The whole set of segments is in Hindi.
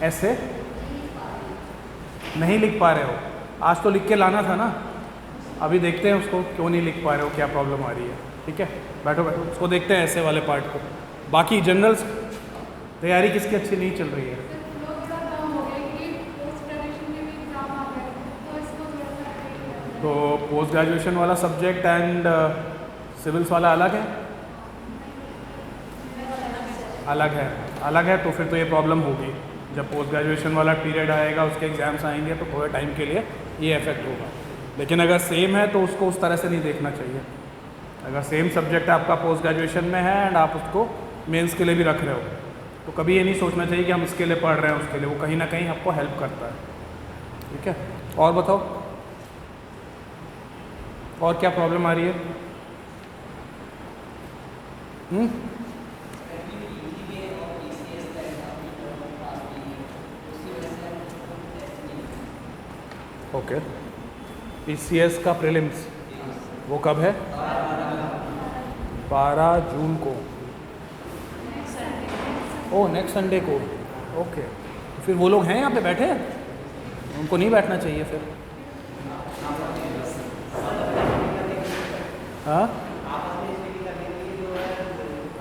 ऐसे नहीं लिख पा रहे हो, आज तो लिख के लाना था ना, अभी देखते हैं उसको क्यों नहीं लिख पा रहे हो, क्या प्रॉब्लम आ रही है। ठीक है, बैठो बैठो, उसको देखते हैं ऐसे वाले पार्ट को। बाकी जनरल्स तैयारी किसकी अच्छी नहीं चल रही है? तो पोस्ट ग्रेजुएशन वाला सब्जेक्ट एंड सिविल्स वाला अलग है? अलग है तो फिर तो ये प्रॉब्लम होगी। जब पोस्ट ग्रेजुएशन वाला पीरियड आएगा, उसके एग्ज़ाम्स आएंगे, तो थोड़े टाइम के लिए ये इफेक्ट होगा। लेकिन अगर सेम है तो उसको उस तरह से नहीं देखना चाहिए। अगर सेम सब्जेक्ट आपका पोस्ट ग्रेजुएशन में है एंड आप उसको मेंस के लिए भी रख रहे हो, तो कभी ये नहीं सोचना चाहिए कि हम इसके लिए पढ़ रहे हैं उसके लिए, वो कहीं ना कहीं आपको हेल्प करता है। ठीक है, और बताओ और क्या प्रॉब्लम आ रही है? ओके, PCS का प्रीलिम्स वो कब है? 12 जून को। ओह, नेक्स्ट संडे को। ओके, तो फिर वो लोग हैं यहाँ पे बैठे हैं, उनको नहीं बैठना चाहिए फिर। हाँ,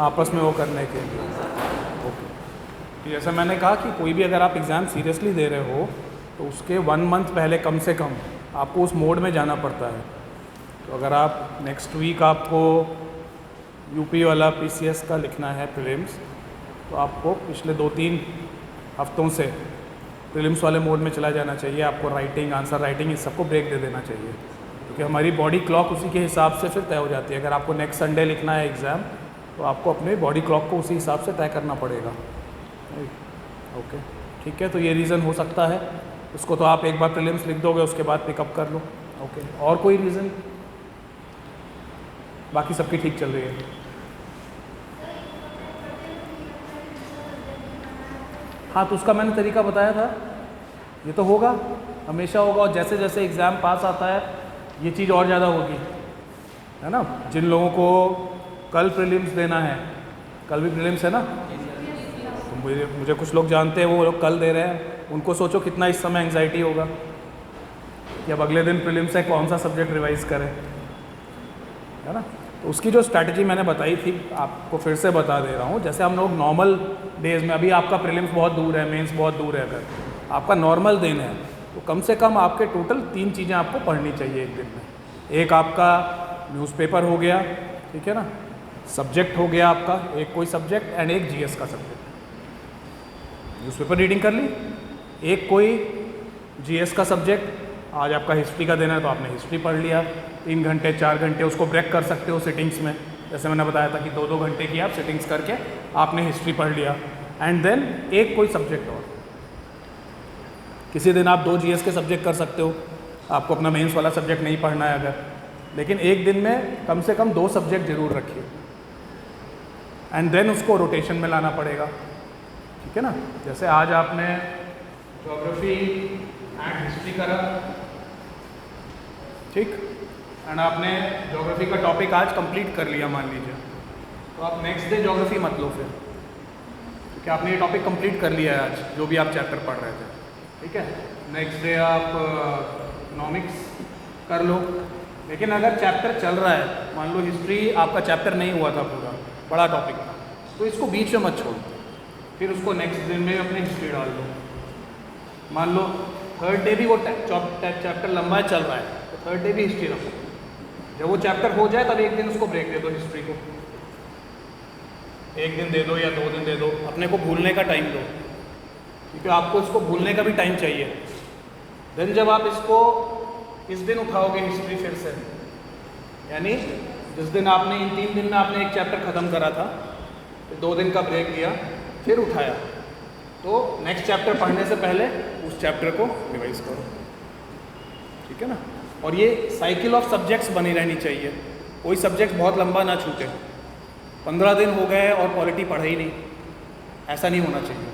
आपस में वो करने के लिए। ओके, जैसा मैंने कहा कि कोई भी अगर आप एग्ज़ाम सीरियसली दे रहे हो तो उसके 1 मंथ पहले कम से कम आपको उस मोड में जाना पड़ता है। तो अगर आप नेक्स्ट वीक आपको यूपी वाला PCS का लिखना है प्रीलिम्स, तो आपको पिछले 2-3 हफ्तों से प्रीलिम्स वाले मोड में चला जाना चाहिए। आपको राइटिंग, आंसर राइटिंग, इस सबको ब्रेक दे देना चाहिए, क्योंकि हमारी बॉडी क्लॉक उसी के हिसाब से फिर तय हो जाती है। अगर आपको नेक्स्ट संडे लिखना है एग्ज़ाम, तो आपको अपने बॉडी क्लॉक को उसी हिसाब से तय करना पड़ेगा। ओके, ठीक है, तो ये रीज़न हो सकता है। उसको तो आप एक बार प्रीलिम्स लिख दोगे, उसके बाद पिकअप कर लो। ओके, और कोई रीज़न? बाकी सबकी ठीक चल रही है? हाँ, तो उसका मैंने तरीका बताया था, ये तो होगा, हमेशा होगा। और जैसे जैसे एग्ज़ाम पास आता है ये चीज़ और ज़्यादा होगी, है ना। जिन लोगों को कल प्रीलिम्स देना है, कल भी प्रीलिम्स है ना, तो मुझे कुछ लोग जानते हैं, वो लोग कल दे रहे हैं, उनको सोचो कितना इस समय एंग्जाइटी होगा कि अब अगले दिन प्रीलिम्स है, कौन सा सब्जेक्ट रिवाइज करें, है ना। तो उसकी जो स्ट्रैटेजी मैंने बताई थी, आपको फिर से बता दे रहा हूँ। जैसे हम लोग नॉर्मल डेज़ में, अभी आपका प्रीलिम्स बहुत दूर है, मेंस बहुत दूर है, अगर आपका नॉर्मल दिन है तो कम से कम आपके टोटल 3 चीज़ें आपको पढ़नी चाहिए एक दिन में। एक आपका न्यूज़पेपर हो गया, ठीक है ना, सब्जेक्ट हो गया आपका एक कोई सब्जेक्ट, एंड एक GS का सब्जेक्ट। न्यूज़पेपर रीडिंग कर ली, एक कोई GS का सब्जेक्ट। आज आपका हिस्ट्री का दिन है तो आपने हिस्ट्री पढ़ लिया, 3 घंटे 4 घंटे, उसको ब्रेक कर सकते हो सिटिंग्स में। जैसे मैंने बताया था कि 2-2 घंटे की आप सिटिंग्स करके आपने हिस्ट्री पढ़ लिया। एंड देन एक कोई सब्जेक्ट और, किसी दिन आप 2 GS के सब्जेक्ट कर सकते हो, आपको अपना मेंस वाला सब्जेक्ट नहीं पढ़ना है अगर, लेकिन एक दिन में कम से कम 2 सब्जेक्ट जरूर रखिए। एंड देन उसको रोटेशन में लाना पड़ेगा, ठीक है ना। जैसे आज आपने ज्योग्राफी एंड हिस्ट्री करा, ठीक, एंड आपने ज्योग्राफी का टॉपिक आज कंप्लीट कर लिया मान लीजिए, तो आप नेक्स्ट डे ज्योग्राफी मत लो फिर, क्योंकि आपने ये टॉपिक कंप्लीट कर लिया है आज, जो भी आप चैप्टर पढ़ रहे थे, ठीक है। नेक्स्ट डे आप इकोनॉमिक्स कर लो। लेकिन अगर चैप्टर चल रहा है, मान लो हिस्ट्री आपका चैप्टर नहीं हुआ था पूरा, बड़ा टॉपिक था, तो इसको बीच में मत छोड़ो, फिर उसको नेक्स्ट दिन में अपने हिस्ट्री डाल दो। मान लो थर्ड डे भी वो चैप्टर लंबा चल रहा है, तो थर्ड डे भी हिस्ट्री रखो। जब वो चैप्टर हो जाए तब एक दिन उसको ब्रेक दे दो, हिस्ट्री को 1 दिन दे दो या 2 दिन दे दो, अपने को भूलने का टाइम दो, क्योंकि आपको इसको भूलने का भी टाइम चाहिए। देन जब आप इसको इस दिन उठाओगे हिस्ट्री फिर से, यानी जिस दिन आपने इन 3 दिन में आपने एक चैप्टर ख़त्म करा था, फिर 2 दिन का ब्रेक दिया, फिर उठाया, तो नेक्स्ट चैप्टर पढ़ने से पहले उस चैप्टर को रिवाइज करो, ठीक है ना। और ये साइकिल ऑफ सब्जेक्ट्स बनी रहनी चाहिए, कोई सब्जेक्ट बहुत लंबा ना छूटे। 15 दिन हो गए और पॉलिटी पढ़ा ही नहीं, ऐसा नहीं होना चाहिए।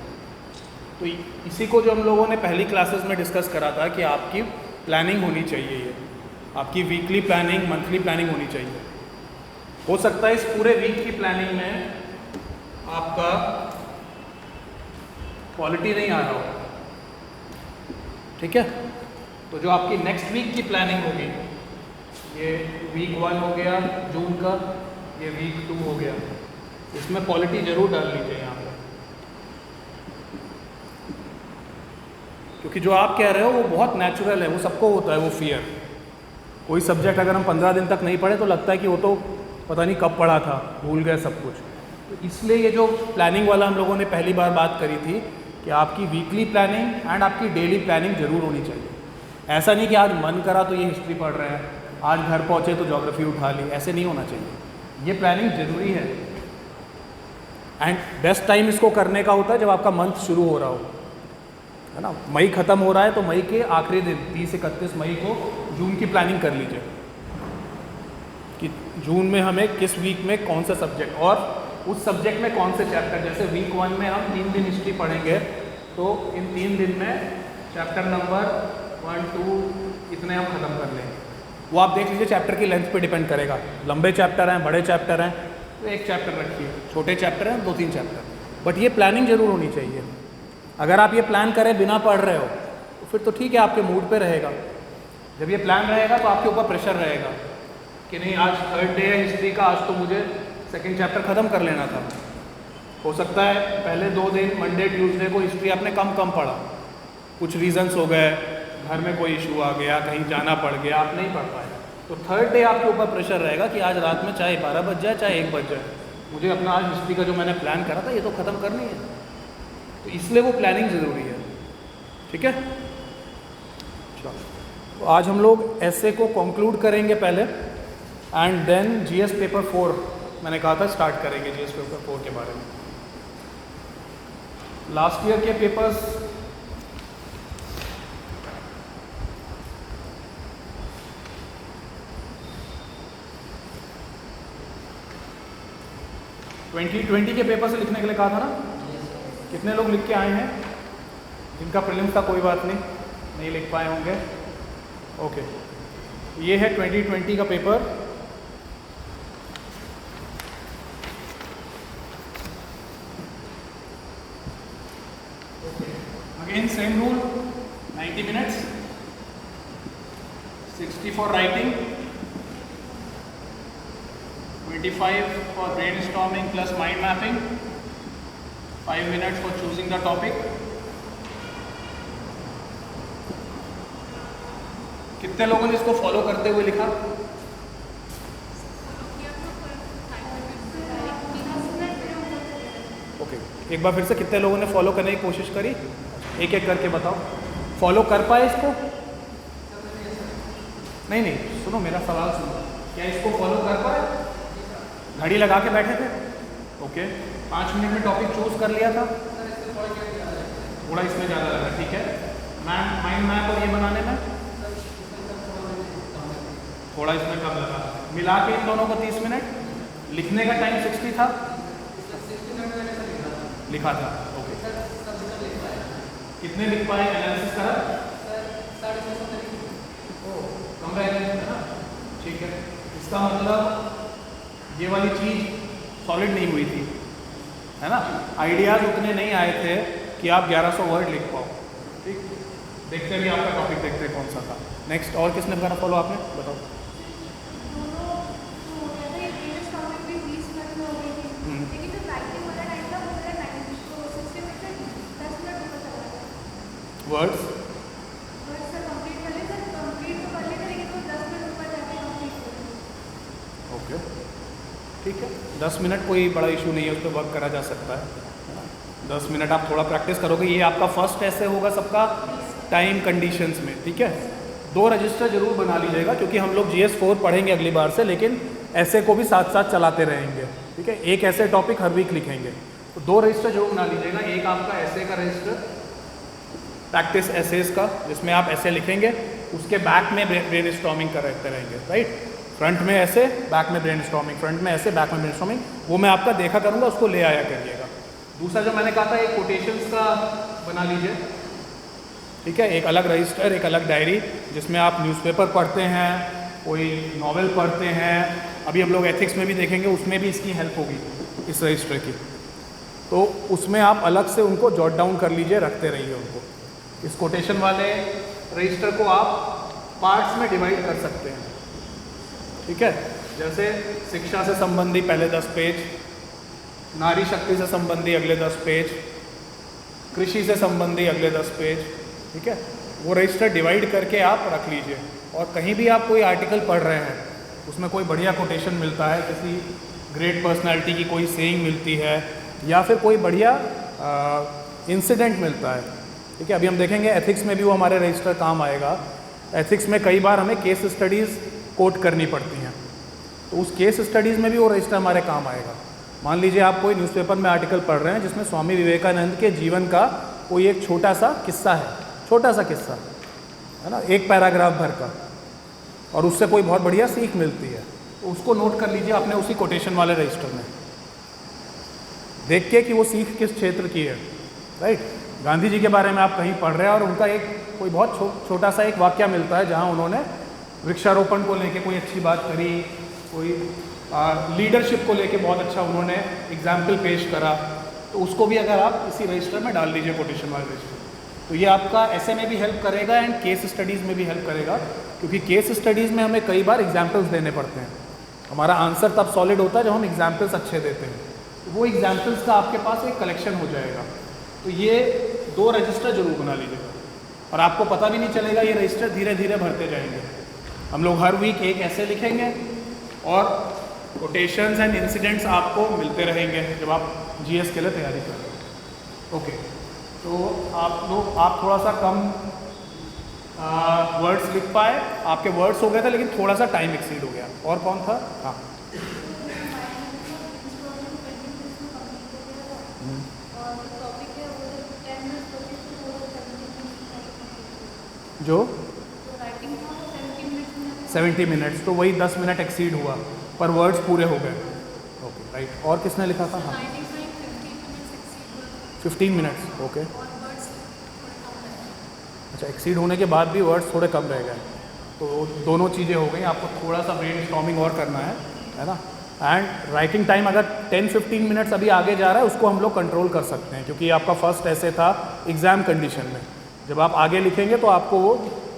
तो इसी को जो हम लोगों ने पहली क्लासेस में डिस्कस करा था कि आपकी प्लानिंग होनी चाहिए, ये आपकी वीकली प्लानिंग, मंथली प्लानिंग होनी चाहिए। हो सकता है इस पूरे वीक की प्लानिंग में आपका पॉलिटी नहीं आ रहा हो, ठीक है। तो जो आपकी नेक्स्ट वीक की प्लानिंग होगी, ये वीक 1 हो गया जून का, ये वीक 2 हो गया, इसमें पॉलिटी जरूर डाल लीजिए यहाँ पर, क्योंकि जो आप कह रहे हो वो बहुत नेचुरल है, वो सबको होता है वो फियर। कोई सब्जेक्ट अगर हम 15 दिन तक नहीं पढ़े तो लगता है कि वो तो पता नहीं कब पढ़ा था, भूल गए सब कुछ। तो इसलिए ये जो प्लानिंग वाला हम लोगों ने पहली बार बात करी थी कि आपकी वीकली प्लानिंग एंड आपकी डेली प्लानिंग जरूर होनी चाहिए। ऐसा नहीं कि आज मन करा तो ये हिस्ट्री पढ़ रहे हैं, आज घर पहुँचे तो ज्योग्राफी उठा ली, ऐसे नहीं होना चाहिए। ये प्लानिंग जरूरी है एंड बेस्ट टाइम इसको करने का होता है जब आपका मंथ शुरू हो रहा हो, है ना। मई ख़त्म हो रहा है तो मई के आखिरी दिन 30-31 मई को जून की प्लानिंग कर लीजिए कि जून में हमें किस वीक में कौन सा सब्जेक्ट और उस सब्जेक्ट में कौन से चैप्टर। जैसे वीक 1 में हम 3 दिन हिस्ट्री पढ़ेंगे, तो इन 3 दिन में चैप्टर नंबर 1, 2 इतने हम ख़त्म कर लेंगे। वो आप देख लीजिए, चैप्टर की लेंथ पे डिपेंड करेगा, लंबे चैप्टर हैं, बड़े चैप्टर हैं तो एक चैप्टर रखिए, छोटे चैप्टर हैं 2-3 चैप्टर, बट ये प्लानिंग जरूर होनी चाहिए। अगर आप ये प्लान करें बिना पढ़ रहे हो तो फिर तो ठीक है, आपके मूड पे रहेगा। जब ये प्लान रहेगा तो आपके ऊपर प्रेशर रहेगा कि नहीं आज 3rd डे है हिस्ट्री का, आज तो मुझे 2nd चैप्टर ख़त्म कर लेना था। हो सकता है पहले 2 दिन मंडे ट्यूसडे को हिस्ट्री आपने कम पढ़ा, कुछ रीजंस हो गए, घर में कोई इशू आ गया, कहीं जाना पड़ गया, आप नहीं पढ़ पाए, तो 3rd डे आपके ऊपर प्रेशर रहेगा कि आज रात में चाहे 12 बज जाए चाहे 1 बज जाए, मुझे अपना आज हिस्ट्री का जो मैंने प्लान करा था ये तो ख़त्म करनी है। तो इसलिए वो प्लानिंग ज़रूरी है, ठीक है। तो आज हम लोग ऐसे को कंक्लूड करेंगे पहले एंड देन जीएस पेपर 4 मैंने कहा था स्टार्ट करेंगे जीएस पेपर 4 के बारे में। लास्ट ईयर के पेपर्स के पेपर से लिखने के लिए कहा था ना, कितने लोग लिख के आए हैं? जिनका प्रीलिम्स था कोई बात नहीं लिख पाए होंगे, ओके। ये है 2020 का paper. Again same rule, 90 minutes, 60 for writing, 25 for brainstorming plus mind mapping, 5 minutes for choosing the topic. कितने लोगों ने इसको फॉलो करते हुए लिखा? ओके, एक बार फिर से कितने लोगों ने फॉलो करने की कोशिश करी? एक एक करके बताओ, फॉलो कर पाए इसको? नहीं, सुनो मेरा सवाल सुनो, क्या इसको फॉलो कर पाए? घड़ी लगा के बैठे थे? ओके, 5 मिनट में टॉपिक चूज कर लिया था? थोड़ा इसमें ज़्यादा लगा, ठीक है। माइंड मैप और ये बनाने में थोड़ा इसमें कम लगा, मिला के इन दोनों को 30 मिनट, लिखने का टाइम 60 था, लिखा था, ओके। कितने लिख पाए एनालिसिस करा? कम रह गए, है ना, ठीक है। इसका मतलब ये वाली चीज़ सॉलिड नहीं हुई थी, है ना, आइडियाज़ उतने नहीं आए थे कि आप 1100 वर्ड लिख पाओ, ठीक। देखते भी आपका टॉपिक देखते कौन सा था। नेक्स्ट, और किसने करा फॉलो? आपने बताओ। वर्ड्स ओके, ठीक है, 10 मिनट कोई बड़ा इशू नहीं है, उस पर वर्क करा जा सकता है ना। 10 मिनट आप थोड़ा प्रैक्टिस करोगे, ये आपका फर्स्ट ऐसे होगा सबका टाइम कंडीशंस में, ठीक है। 2 रजिस्टर जरूर बना लीजिएगा क्योंकि हम लोग GS 4 पढ़ेंगे अगली बार से, लेकिन ऐसे को भी साथ साथ चलाते रहेंगे, ठीक है। एक ऐसे टॉपिक हर वीक लिखेंगे, तो 2 रजिस्टर जरूर बना लीजिएगा। एक आपका ऐसे का रजिस्टर, प्रैक्टिस एसेस का, जिसमें आप ऐसे लिखेंगे, उसके बैक में ब्रेनस्टॉर्मिंग करते रहेंगे, राइट। फ्रंट में ऐसे, बैक में ब्रेनस्टॉर्मिंग, फ्रंट में ऐसे, बैक में ब्रेनस्टॉर्मिंग, वो मैं आपका देखा करूँगा, उसको ले आया करिएगा। दूसरा जो मैंने कहा था, एक कोटेशंस का बना लीजिए, ठीक है। एक अलग रजिस्टर, एक अलग डायरी, जिसमें आप न्यूज़पेपर पढ़ते हैं, कोई नॉवेल पढ़ते हैं, अभी हम लोग एथिक्स में भी देखेंगे, उसमें भी इसकी हेल्प होगी, इस रजिस्टर की। तो उसमें आप अलग से उनको जॉट डाउन कर लीजिए, रखते रहिए उनको। इस कोटेशन वाले रजिस्टर को आप पार्ट्स में डिवाइड कर सकते हैं। ठीक है, जैसे शिक्षा से संबंधी पहले 10 पेज, नारी शक्ति से संबंधी अगले 10 पेज, कृषि से संबंधी अगले 10 पेज। ठीक है, वो रजिस्टर डिवाइड करके आप रख लीजिए। और कहीं भी आप कोई आर्टिकल पढ़ रहे हैं, उसमें कोई बढ़िया कोटेशन मिलता है, किसी ग्रेट पर्सनालिटी की कोई सेइंग मिलती है, या फिर कोई बढ़िया इंसिडेंट मिलता है। ठीक है, अभी हम देखेंगे एथिक्स में भी वो हमारे रजिस्टर काम आएगा। एथिक्स में कई बार हमें केस स्टडीज़ कोट करनी पड़ती हैं, तो उस केस स्टडीज़ में भी वो रजिस्टर हमारे काम आएगा। मान लीजिए आप कोई न्यूज़पेपर में आर्टिकल पढ़ रहे हैं जिसमें स्वामी विवेकानंद के जीवन का कोई एक छोटा सा किस्सा है, छोटा सा किस्सा है ना, एक पैराग्राफ भर का, और उससे कोई बहुत बढ़िया सीख मिलती है, तो उसको नोट कर लीजिए आपने उसी कोटेशन वाले रजिस्टर में, देख के कि वो सीख किस क्षेत्र की है। राइट, गांधी जी के बारे में आप कहीं पढ़ रहे हैं और उनका एक कोई बहुत छोटा सा एक वाक्य मिलता है जहाँ उन्होंने वृक्षारोपण को लेके कोई अच्छी बात करी, कोई लीडरशिप को लेके बहुत अच्छा उन्होंने एग्जाम्पल पेश करा, तो उसको भी अगर आप इसी रजिस्टर में डाल दीजिए, कोटेशन वाले रजिस्टर, तो ये आपका ऐसे में भी हेल्प करेगा एंड केस स्टडीज़ में भी हेल्प करेगा, क्योंकि केस स्टडीज़ में हमें कई बार एग्जाम्पल्स देने पड़ते हैं। हमारा आंसर तब सॉलिड होता है जब हम एग्जाम्पल्स अच्छे देते हैं, तो वो एग्जाम्पल्स का आपके पास एक कलेक्शन हो जाएगा। तो ये 2 रजिस्टर जरूर बना लीजिएगा, और आपको पता भी नहीं चलेगा, ये रजिस्टर धीरे धीरे भरते जाएंगे। हम लोग हर वीक एक ऐसे लिखेंगे और कोटेशंस एंड इंसिडेंट्स आपको मिलते रहेंगे जब आप जीएस के लिए तैयारी कर रहे हो। ओके, तो आप थोड़ा सा कम वर्ड्स लिख पाए, आपके वर्ड्स हो गए थे लेकिन थोड़ा सा टाइम एक्सीड हो गया। और कौन था? हाँ, जो 70 मिनट्स, तो वही 10 मिनट एक्सीड हुआ पर वर्ड्स पूरे हो गए। Okay, right. और किसने लिखा था? हाँ, 15 मिनट्स। ओके, अच्छा, एक्सीड होने के बाद भी वर्ड्स थोड़े कम रह गए, तो दोनों चीज़ें हो गई। आपको थोड़ा सा ब्रेनस्टॉर्मिंग और करना है ना। एंड राइटिंग टाइम अगर 10-15 मिनट्स अभी आगे जा रहा है, उसको हम लोग कंट्रोल कर सकते हैं, क्योंकि आपका फर्स्ट ऐसे था एग्ज़ाम कंडीशन में। जब आप आगे लिखेंगे तो आपको वो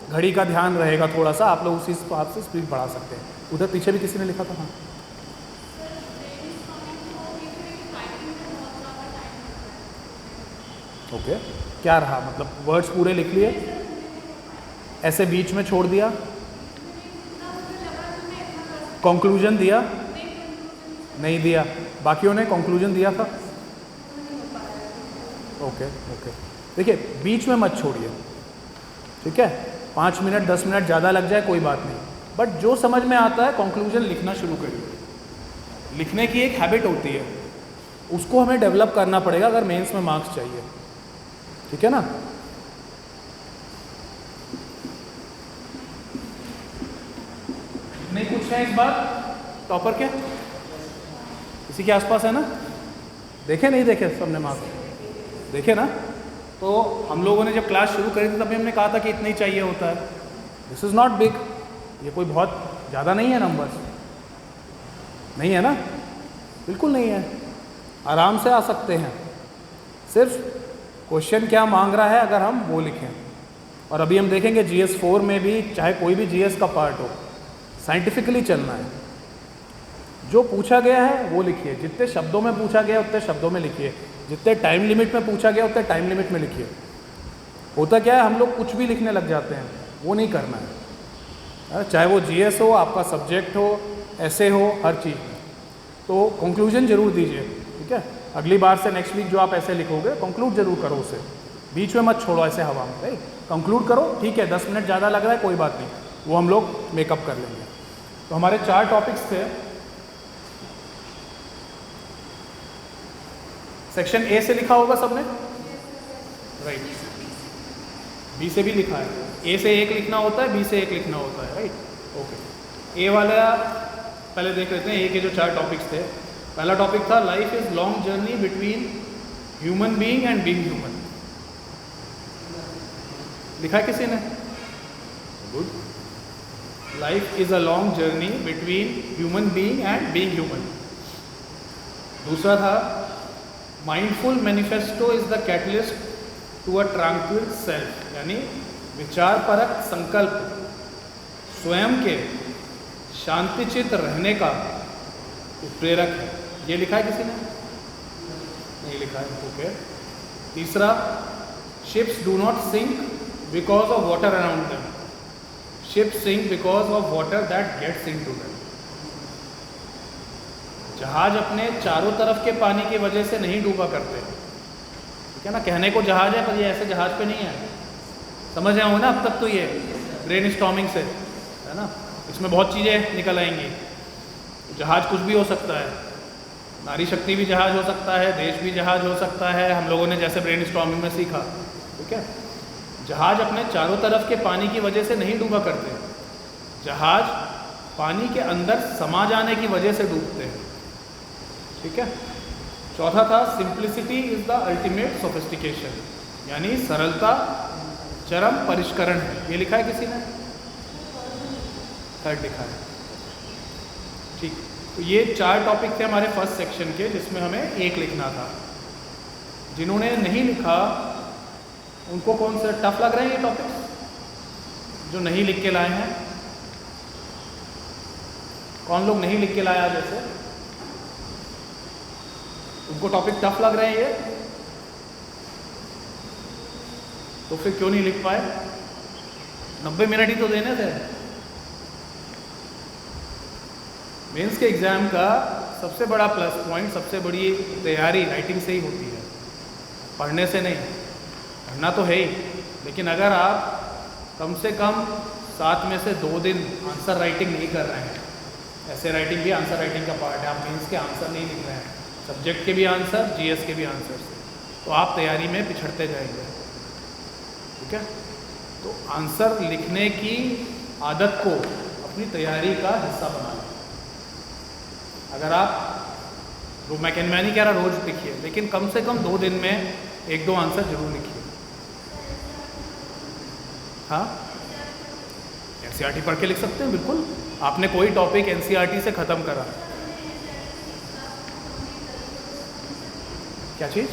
घड़ी का ध्यान रहेगा थोड़ा सा, आप लोग उसी हिसाब से स्पीड बढ़ा सकते हैं। उधर पीछे भी किसी ने लिखा था। हाँ, ओके, क्या रहा? मतलब वर्ड्स पूरे लिख लिए, ऐसे बीच में छोड़ दिया, कंक्लूजन दिया? नहीं दिया। बाकियों ने कंक्लूजन दिया था? ओके ओके, देखिए बीच में मत छोड़िए, ठीक है। 5 मिनट 10 मिनट ज़्यादा लग जाए कोई बात नहीं, बट जो समझ में आता है कंक्लूजन लिखना शुरू करिए। लिखने की एक हैबिट होती है, उसको हमें डेवलप करना पड़ेगा अगर मेंस में मार्क्स चाहिए, ठीक है ना। नहीं कुछ है इस बार टॉपर के किसी के आसपास है ना? देखे नहीं देखे? सबने मार्क्स देखे ना? तो हम लोगों ने जब क्लास शुरू करी थी तभी हमने कहा था कि इतना ही चाहिए होता है। दिस इज़ नॉट बिग, ये कोई बहुत ज़्यादा नहीं है, नंबर्स नहीं है ना, बिल्कुल नहीं है, आराम से आ सकते हैं। सिर्फ क्वेश्चन क्या मांग रहा है अगर हम वो लिखें। और अभी हम देखेंगे GS 4 में भी, चाहे कोई भी GS का पार्ट हो, साइंटिफिकली चलना है। जो पूछा गया है वो लिखिए, जितने शब्दों में पूछा गया उतने शब्दों में लिखिए, जितने टाइम लिमिट में पूछा गया उतने टाइम लिमिट में लिखिए। होता क्या है, हम लोग कुछ भी लिखने लग जाते हैं, वो नहीं करना है। चाहे वो GS हो, आपका सब्जेक्ट हो, ऐसे हो, हर चीज़ में। तो कंक्लूजन जरूर दीजिए, ठीक है। अगली बार से नेक्स्ट वीक जो आप ऐसे लिखोगे, कंक्लूड जरूर करो उसे, बीच में मत छोड़ो ऐसे हवा में, राइट। कंक्लूड करो, ठीक है, 10 मिनट ज़्यादा लग रहा है कोई बात नहीं, वो हम लोग मेकअप कर लेंगे। तो हमारे 4 टॉपिक्स थे। सेक्शन ए से लिखा होगा सबने, राइट। बी से भी लिखा है, ए से 1 लिखना होता है, बी से 1 लिखना होता है, राइट। ओके, ए वाला पहले देख लेते हैं। ए के जो 4 टॉपिक्स थे, पहला टॉपिक था life is long journey between human being and being human. लिखा है किसी ने? Good. Life is a long journey between human being and being human. दूसरा था mindful manifesto is the catalyst to a tranquil self, यानी विचारपरक संकल्प स्वयं के शांतिचित रहने का उत्प्रेरक है। ये लिखा है किसी ने? नहीं लिखा है, ओके। तीसरा, ships do not sink because of water around them, ships sink because of water that gets into them. जहाज अपने चारों तरफ के पानी की वजह से नहीं डूबा करते, ठीक है ना। कहने को जहाज है पर ये ऐसे जहाज पे नहीं है, समझ रहे हो ना अब तक तो ये ब्रेन स्टॉर्मिंग से, है ना। इसमें बहुत चीज़ें निकल आएंगी। जहाज कुछ भी हो सकता है, नारी शक्ति भी जहाज हो सकता है, देश भी जहाज हो सकता है, हम लोगों ने जैसे ब्रेन स्टॉर्मिंग में सीखा, ठीक है। जहाज अपने चारों तरफ के पानी की वजह से नहीं डूबा करते, जहाज पानी के अंदर समा जाने की वजह से डूबते हैं, ठीक है। चौथा था, simplicity is the ultimate sophistication, यानी सरलता चरम परिष्करण है। ये लिखा है किसी ने? थर्ड लिखा है, ठीक। तो ये 4 टॉपिक थे हमारे फर्स्ट सेक्शन के, जिसमें हमें एक लिखना था। जिन्होंने नहीं लिखा उनको कौन से टफ लग रहे हैं ये टॉपिक्स जो नहीं लिख के लाए हैं? कौन लोग नहीं लिख के लाया जैसे? उनको टॉपिक टफ लग रहे हैं ये, तो फिर क्यों नहीं लिख पाए? 90 मिनट ही तो देने थे। मेंस के एग्ज़ाम का सबसे बड़ा प्लस पॉइंट, सबसे बड़ी तैयारी राइटिंग से ही होती है, पढ़ने से नहीं। पढ़ना तो है ही, लेकिन अगर आप कम से कम 7 में से 2 दिन आंसर राइटिंग नहीं कर रहे हैं, ऐसे राइटिंग भी आंसर राइटिंग का पार्ट है, आप मेंस के आंसर नहीं लिख रहे हैं, सब्जेक्ट के भी आंसर, जीएस के भी आंसर, तो आप तैयारी में पिछड़ते जाएंगे, ठीक है। तो आंसर लिखने की आदत को अपनी तैयारी का हिस्सा बना लें। अगर आप मैं नहीं कह रहा रोज लिखिए, लेकिन कम से कम 2 दिन में 1-2 आंसर जरूर लिखिए। हाँ, एनसीईआरटी पढ़ के लिख सकते हैं, बिल्कुल। आपने कोई टॉपिक एनसीईआरटी से ख़त्म करा, क्या चीज़?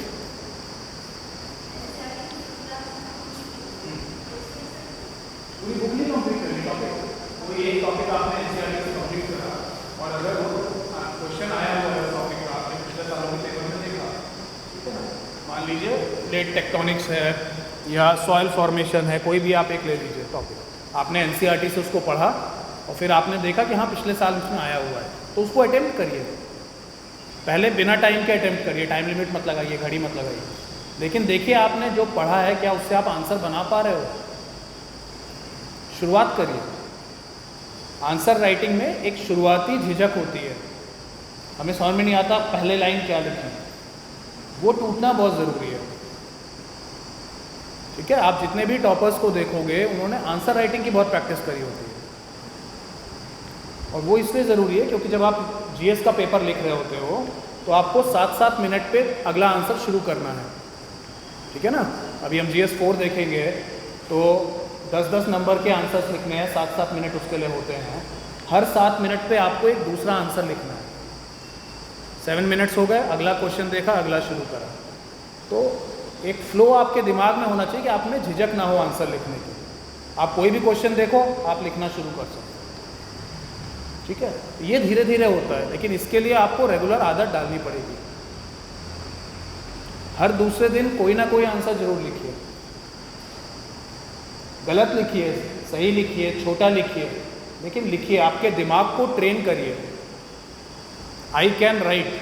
पूरी बुक नहीं कंप्लीट करनी टॉपिक, कोई एक टॉपिक आपने एनसीईआरटी से कंप्लीट करा, और अगर वो क्वेश्चन आया हुआ है टॉपिक का, आपने पिछले सालों के पेपर में देखा, ठीक है ना। मान लीजिए प्लेट टेक्टोनिक्स है या सॉइल फॉर्मेशन है, कोई भी आप एक ले लीजिए टॉपिक, आपने एनसीईआरटी से उसको पढ़ा और फिर आपने देखा कि हाँ पिछले साल उसमें आया हुआ है, तो उसको अटेम्प्ट करिए। पहले बिना टाइम के अटेम्प्ट करिए, टाइम लिमिट मत लगाइए, घड़ी मत लगाइए, लेकिन देखिए आपने जो पढ़ा है क्या उससे आप आंसर बना पा रहे हो। शुरुआत करिए। आंसर राइटिंग में एक शुरुआती झिझक होती है, हमें समझ में नहीं आता पहले लाइन क्या लिखें, वो टूटना बहुत ज़रूरी है, ठीक है। आप जितने भी टॉपर्स को देखोगे उन्होंने आंसर राइटिंग की बहुत प्रैक्टिस करी होती है, और वो इसलिए ज़रूरी है क्योंकि जब आप जीएस का पेपर लिख रहे होते हो तो आपको 7-7 मिनट पे अगला आंसर शुरू करना है, ठीक है ना। अभी हम GS 4 देखेंगे तो 10-10 नंबर के आंसर्स लिखने हैं, 7-7 मिनट उसके लिए होते हैं। हर 7 मिनट पे आपको एक दूसरा आंसर लिखना है। 7 मिनट्स हो गए, अगला क्वेश्चन देखा, अगला शुरू करा। तो एक फ्लो आपके दिमाग में होना चाहिए कि आप में झिझक ना हो आंसर लिखने की। आप कोई भी क्वेश्चन देखो, आप लिखना शुरू कर सकते, ठीक है। ये धीरे धीरे होता है, लेकिन इसके लिए आपको रेगुलर आदत डालनी पड़ेगी। हर दूसरे दिन कोई ना कोई आंसर जरूर लिखिए, गलत लिखिए, सही लिखिए, छोटा लिखिए, लेकिन लिखिए। आपके दिमाग को ट्रेन करिए, आई कैन राइट,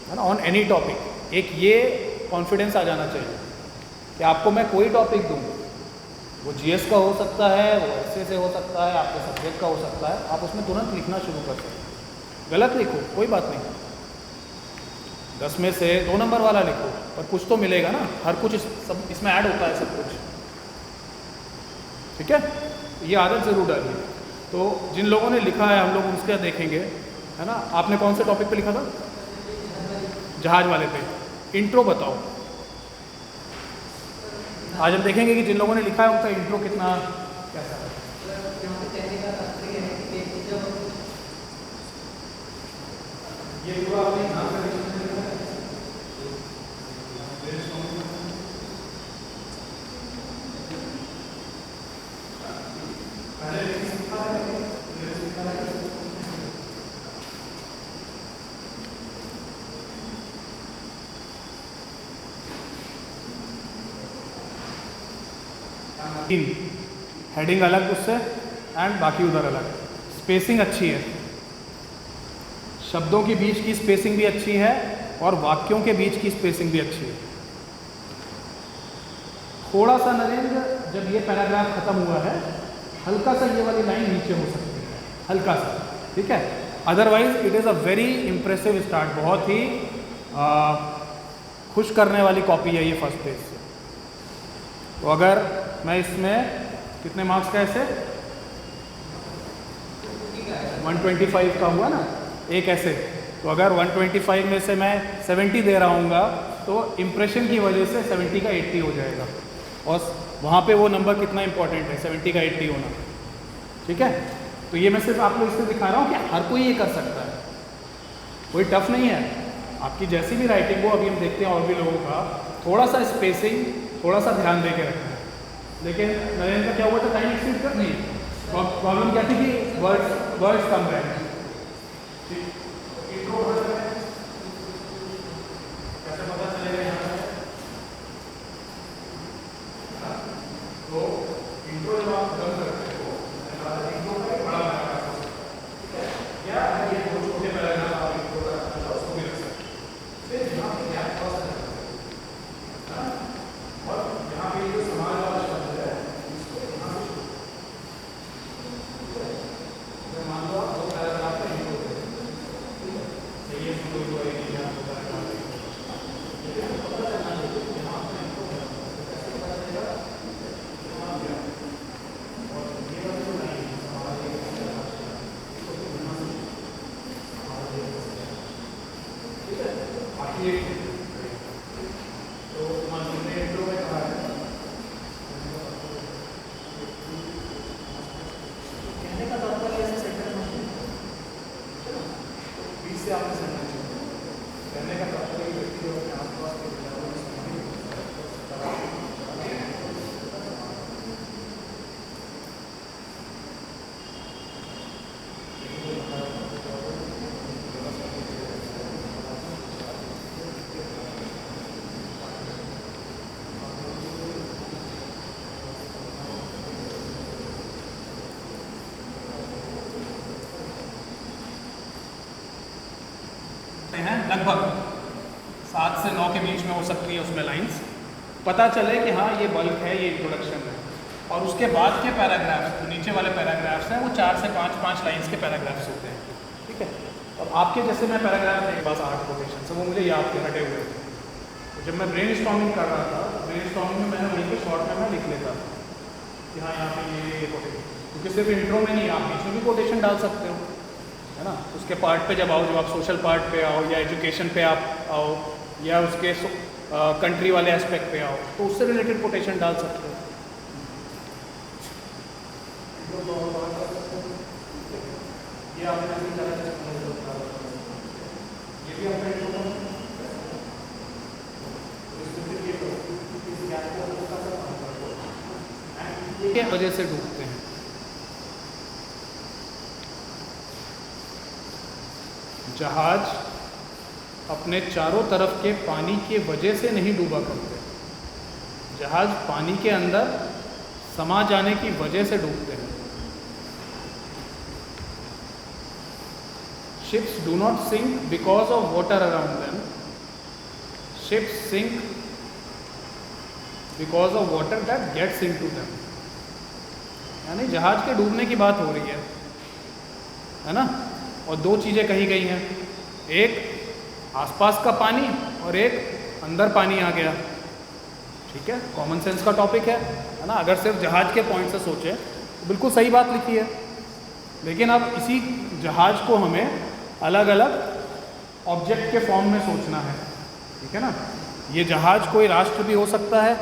है ना, ऑन एनी टॉपिक। एक ये कॉन्फिडेंस आ जाना चाहिए कि आपको मैं कोई टॉपिक दूँ, वो जीएस का हो सकता है, वो ऐसे से हो सकता है, आपके सब्जेक्ट का हो सकता है, आप उसमें तुरंत लिखना शुरू कर सकते हैं। गलत लिखो, कोई बात नहीं, 10 में से 2 नंबर वाला लिखो, पर कुछ तो मिलेगा ना। हर कुछ सब इसमें ऐड होता है, सब कुछ, ठीक है। ये आदत ज़रूर डालिए। तो जिन लोगों ने लिखा है हम लोग उसका देखेंगे, है ना। आपने कौन से टॉपिक पे लिखा था? जहाज वाले पे। इंट्रो बताओ। आज हम देखेंगे कि जिन लोगों ने लिखा है उनका इंट्रो कितना कैसा है। ये पूरा आपने ध्यान से तीन हेडिंग अलग उससे एंड बाकी उधर अलग। स्पेसिंग अच्छी है, शब्दों के बीच की स्पेसिंग भी अच्छी है और वाक्यों के बीच की स्पेसिंग भी अच्छी है। थोड़ा सा नरेंद्र जब ये पैराग्राफ खत्म हुआ है हल्का सा ये वाली लाइन नीचे हो सकती है, हल्का सा, ठीक है। Otherwise it is a very impressive start, बहुत ही खुश करने वाली कॉपी है ये फर्स्ट पेज से। तो अगर मैं इसमें कितने मार्क्स का ऐसे 125 का हुआ ना एक ऐसे, तो अगर 125 में से मैं 70 दे रहा हूँगा तो इम्प्रेशन की वजह से 70 का 80 हो जाएगा। और वहाँ पे वो नंबर कितना इंपॉर्टेंट है, 70 का 80 होना, ठीक है। तो ये मैं सिर्फ आप लोग इससे दिखा रहा हूँ कि हर कोई ये कर सकता है, कोई टफ नहीं है। आपकी जैसी भी राइटिंग हो, अभी हम देखते हैं और भी लोगों का, थोड़ा सा स्पेसिंग थोड़ा सा ध्यान दे के रखना है। लेकिन नरेंद्र का क्या हुआ था, टाइम एक्सीड कर नहीं, प्रॉब्लम क्या थी कि वर्ड्स कम रहे। कैसे पता चलेगा यहाँ पे, तो इंट्रो जब आप कम करते हो इंट्रो का एक बड़ा पैराग्राफ हो सकता है, या ये दो छोटे पैराग्राफ आप इंट्रो का उसको भी रख सकते हैं। फिर यहाँ पे गैप थोड़ा सा है और यहाँ पे जो समाज वाला शब्द है इसको यहाँ से मान लो आप दो पैराग्राफ का इंट्रो दे दें, ये शुरू हुआ है यहाँ पर पता चलना चाहिए यहाँ पे इंट्रो है, कैसे पता चलेगा यहाँ पे और ये वाला जो लाइन है समाज इसको ढूंढना चाहिए, ठीक है। बाकी तो मान लीजिए इंट्रो में कहा है कहने का तात्पर्य ऐसे सेंटर में बीच से आपने समझना चाहिए, कहने का तात्पर्य व्यक्ति और अपने आसपास के विचारों में हैं लगभग 7 से 9 के बीच में हो सकती है उसमें लाइंस, पता चले कि हाँ ये बल्क है, ये इंट्रोडक्शन है। और उसके बाद के पैराग्राफ्स, जो नीचे वाले पैराग्राफ्स हैं, वो 4 से 5 लाइंस के पैराग्राफ्स होते हैं, ठीक है। अब आपके जैसे मैं पैराग्राफ एक बस 8 कोटेशन से वो मुझे याद थे, हटे हुए थे। तो जब मैं ब्रेनस्टॉर्मिंग कर रहा था, ब्रेनस्टॉर्मिंग में मैंने वहीं पे शॉर्ट में मैं लिख लेता था कि हाँ यहाँ पे ये कोटेशन, क्योंकि सिर्फ इंट्रो में नहीं, आप बीच में भी कोटेशन डाल सकते हो, है ना। उसके पार्ट पे जब आओ, जब आप सोशल पार्ट पे आओ या एजुकेशन पे आप आओ या उसके कंट्री वाले एस्पेक्ट पे आओ, तो उससे रिलेटेड कोटेशन डाल सकते हो। ये आपने ये भी आपने ये वजह से डूबते हैं। जहाज अपने चारों तरफ के पानी के वजह से नहीं डूबा करते, जहाज पानी के अंदर समा जाने की वजह से डूबते हैं। Ships do not sink because of water around them. Ships sink because of water that gets into them. यानी जहाज के डूबने की बात हो रही है ना। और दो चीज़ें कही गई हैं, एक आसपास का पानी और एक अंदर पानी आ गया, ठीक है। कॉमन सेंस का टॉपिक है ना। अगर सिर्फ जहाज के पॉइंट से सोचें तो बिल्कुल सही बात लिखी है, लेकिन अब इसी जहाज को हमें अलग अलग ऑब्जेक्ट के फॉर्म में सोचना है, ठीक है ना। ये जहाज कोई राष्ट्र भी हो सकता है,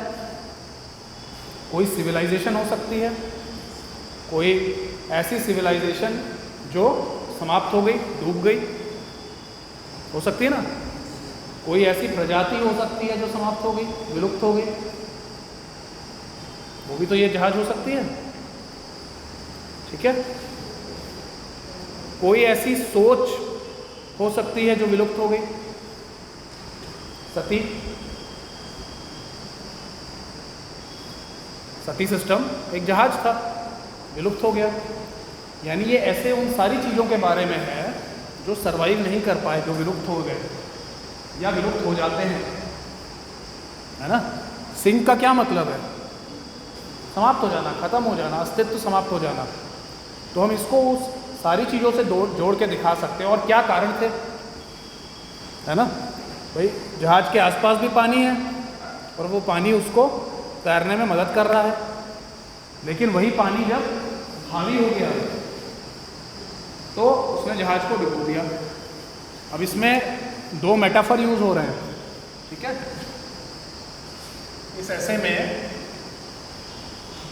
कोई सिविलाइजेशन हो सकती है, कोई ऐसी सिविलाइजेशन जो समाप्त हो गई, डूब गई, हो सकती है ना। कोई ऐसी प्रजाति हो सकती है जो समाप्त हो गई, विलुप्त हो गई, वो भी तो ये जहाज हो सकती है, ठीक है। कोई ऐसी सोच हो सकती है जो विलुप्त हो गई, सती। सती सिस्टम एक जहाज था, विलुप्त हो गया। यानी ये ऐसे उन सारी चीज़ों के बारे में है जो सरवाइव नहीं कर पाए, जो विलुप्त हो गए या विलुप्त हो जाते हैं, है ना। सिंक का क्या मतलब है? समाप्त हो जाना, खत्म हो जाना, अस्तित्व समाप्त हो जाना। तो हम इसको उस सारी चीज़ों से जोड़ के दिखा सकते हैं। और क्या कारण थे, है ना भाई, जहाज के आसपास भी पानी है और वो पानी उसको तैरने में मदद कर रहा है, लेकिन वही पानी जब हावी हो गया तो उसने जहाज को डुबो दिया। अब इसमें दो मेटाफर यूज हो रहे हैं, ठीक है। इस ऐसे में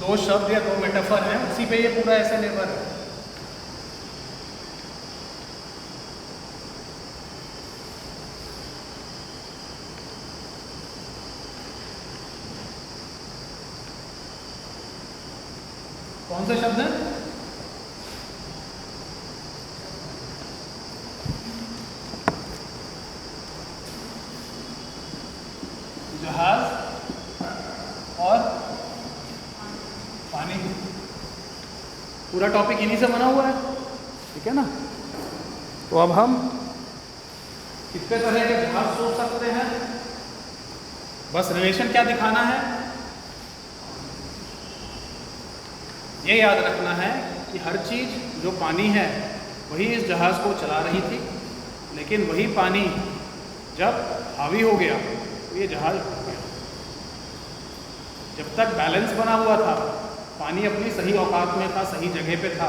दो शब्द या दो मेटाफर हैं, उसी पे ये पूरा ऐसे निर्भर है। कौन से शब्द हैं? जहाज और पानी। पूरा टॉपिक इन्हीं से बना हुआ है, ठीक है ना। तो अब हम कितने तरह के जहाज सोच सकते हैं, बस रिलेशन क्या दिखाना है, ये याद रखना है कि हर चीज़ जो पानी है वही इस जहाज को चला रही थी, लेकिन वही पानी जब हावी हो गया तो ये जहाज डूब गया। जब तक बैलेंस बना हुआ था, पानी अपनी सही औकात में था, सही जगह पे था,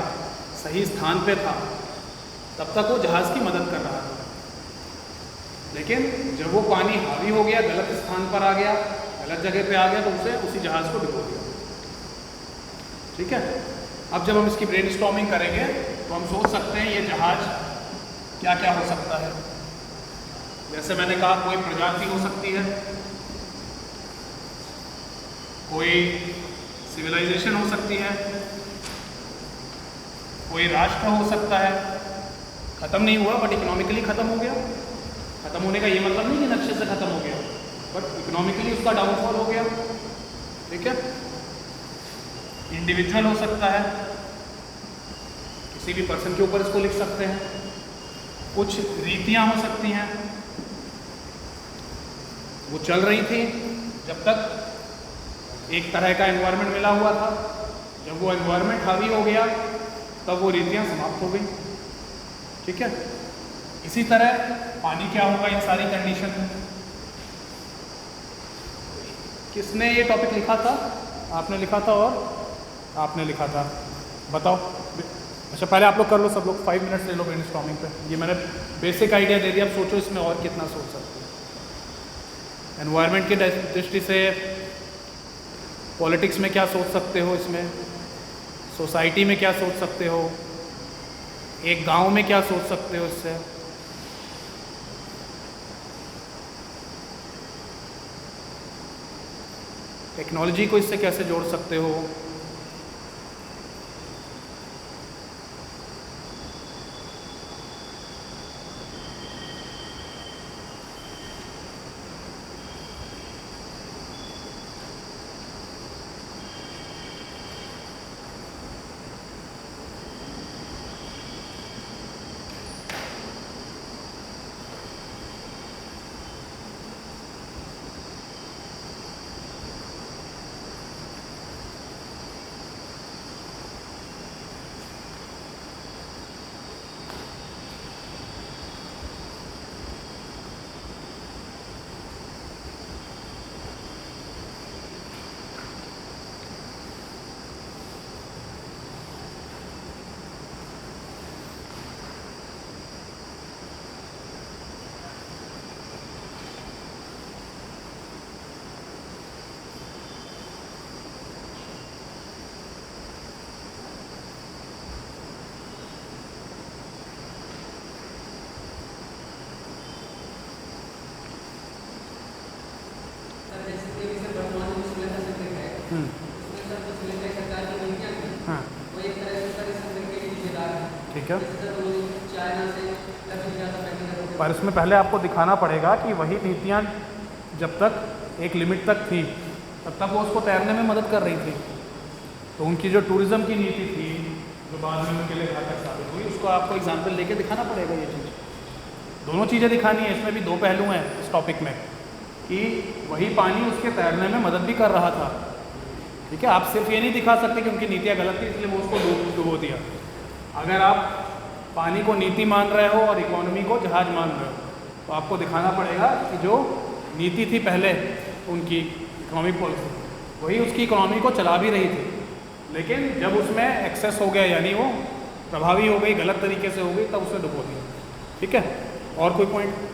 सही स्थान पे था, तब तक वो जहाज की मदद कर रहा था। लेकिन जब वो पानी हावी हो गया, गलत स्थान पर आ गया, गलत जगह पे आ गया, तो उसे उसी जहाज को डुबो दिया, ठीक है। अब जब हम इसकी ब्रेनस्टॉर्मिंग करेंगे तो हम सोच सकते हैं ये जहाज क्या क्या हो सकता है। जैसे मैंने कहा, कोई प्रजाति हो सकती है, कोई सिविलाइजेशन हो सकती है, कोई राष्ट्र हो सकता है। खत्म नहीं हुआ बट इकोनॉमिकली खत्म हो गया। खत्म होने का ये मतलब नहीं कि नक्शे से खत्म हो गया, बट इकोनॉमिकली उसका डाउनफॉल हो गया, ठीक है। इंडिविजुअल हो सकता है, किसी भी पर्सन के ऊपर इसको लिख सकते हैं। कुछ रीतियां हो सकती हैं, वो चल रही थी जब तक एक तरह का एनवायरनमेंट मिला हुआ था। जब वो एनवायरनमेंट हावी हो गया तब वो रीतियां समाप्त हो गई, ठीक है। इसी तरह पानी क्या होगा इन सारी कंडीशन में। किसने ये टॉपिक लिखा था? आपने लिखा था और आपने लिखा था, बताओ। अच्छा पहले आप लोग कर लो, सब लोग 5 मिनट्स ले लो ब्रेनस्टॉर्मिंग पे। ये मैंने बेसिक आइडिया दे दिया, अब सोचो इसमें और कितना सोच सकते हो। एनवायरनमेंट की दृष्टि से पॉलिटिक्स में क्या सोच सकते हो, इसमें सोसाइटी में क्या सोच सकते हो, एक गांव में क्या सोच सकते हो इससे। टेक्नोलॉजी को इससे कैसे जोड़ सकते हो। हाँ ठीक है, पर इसमें पहले आपको दिखाना पड़ेगा कि वही नीतियाँ जब तक एक लिमिट तक थी तब तक वो उसको तैरने में मदद कर रही थी। तो उनकी जो टूरिज़्म की नीति थी, जो बाद में उनके लिए घातक साबित हुई, उसको आपको एग्जाम्पल लेके दिखाना पड़ेगा। ये चीज़, दोनों चीज़ें दिखानी है। इसमें भी दो पहलू हैं इस टॉपिक में, कि वही पानी उसके तैरने में मदद भी कर रहा था। ठीक है, आप सिर्फ ये नहीं दिखा सकते कि उनकी नीतियाँ गलत थी इसलिए वो उसको डुबो दिया। अगर आप पानी को नीति मान रहे हो और इकोनॉमी को जहाज मान रहे हो, तो आपको दिखाना पड़ेगा कि जो नीति थी पहले उनकी इकोनॉमिक पॉलिसी, वही उसकी इकोनॉमी को चला भी रही थी, लेकिन जब उसमें एक्सेस हो गया, यानी वो प्रभावी हो गई, गलत तरीके से हो गई, तब उसे डुबो दिया। ठीक है, और कोई पॉइंट?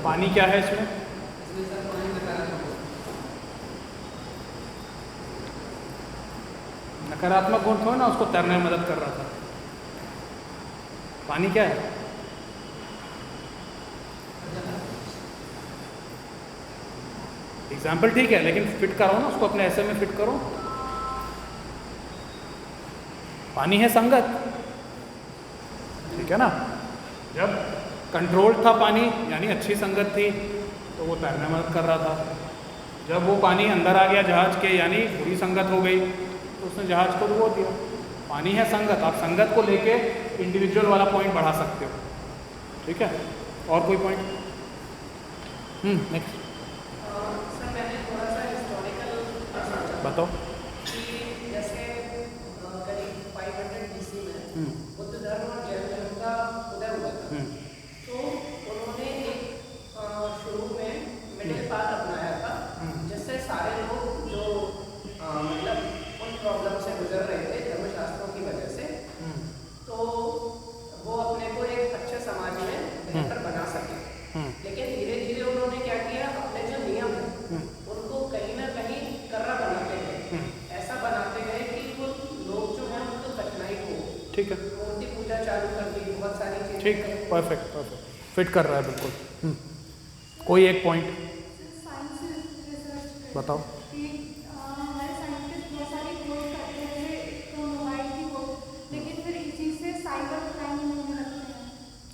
पानी क्या है इसमें? नकारात्मक गुण थोड़ा ना उसको तैरने में मदद कर रहा था। पानी क्या है? एग्जाम्पल ठीक है, लेकिन फिट करो ना उसको, अपने ऐसे में फिट करो। पानी है संगत, ठीक है ना। जब कंट्रोल था पानी, यानी अच्छी संगत थी, तो वो तैरने में मदद कर रहा था। जब वो पानी अंदर आ गया जहाज के, यानी बुरी संगत हो गई, तो उसने जहाज को डुबो दिया। पानी है संगत, आप संगत को लेके इंडिविजुअल वाला पॉइंट बढ़ा सकते हो। ठीक है, और कोई पॉइंट? नेक्स्ट सर, मैंने थोड़ा सा हिस्टोरिकल बताओ। जैसे करीब 500 BC में बुद्ध धर्म और जैन धर्म का उदय हुआ था, तो उन्होंने एक शुरू में मिडिल पाथ अपनाया था, जिससे सारे लोग जो मतलब उन प्रॉब्लम से गुजर रहे थे धर्मशास्त्रों की वजह से, तो वो अपने को एक अच्छे समाज में बेहतर बना सके। लेकिन धीरे धीरे उन्होंने क्या किया, अपने जो नियम है उनको कहीं ना कहीं कर्रा बनाते गए, ऐसा बनाते गए कि वो लोग जो हैं उनको कठिनाई हो। ठीक है, मूर्ति पूजा चालू कर दी, बहुत सारी चीजें। ठीक, परफेक्ट परफेक्ट, फिट कर रहा है बिल्कुल। कोई एक पॉइंट बताओ।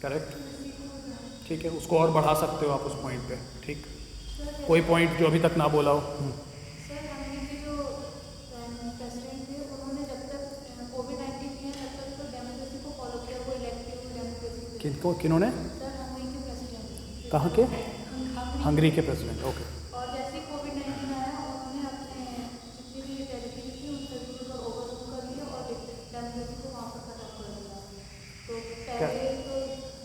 करेक्ट, ठीक है, उसको और बढ़ा सकते हो आप उस पॉइंट पे। ठीक, कोई पॉइंट जो अभी तक ना बोला हो? सर, हमने के जो प्रेसिडेंट थे, उन्होंने जब तक कोविड-19 किया तब तक तो डेमोक्रेसी को फॉलो किया, वो इलेक्टिव डेमोक्रेसी। किनको, किन्होंने? सर, हंगरी के प्रेसिडेंट। कहाँ के? हंगरी के प्रेसिडेंट, ओके। और जैसे ही कोविड-19 आया, उन्होंने अपने जितनी भी टेरिटरी थी उन सभी को ओवरलूप कर लिया और डेमोक्रेसी को वहाँ पर खत्म कर दिया। तो पहले तो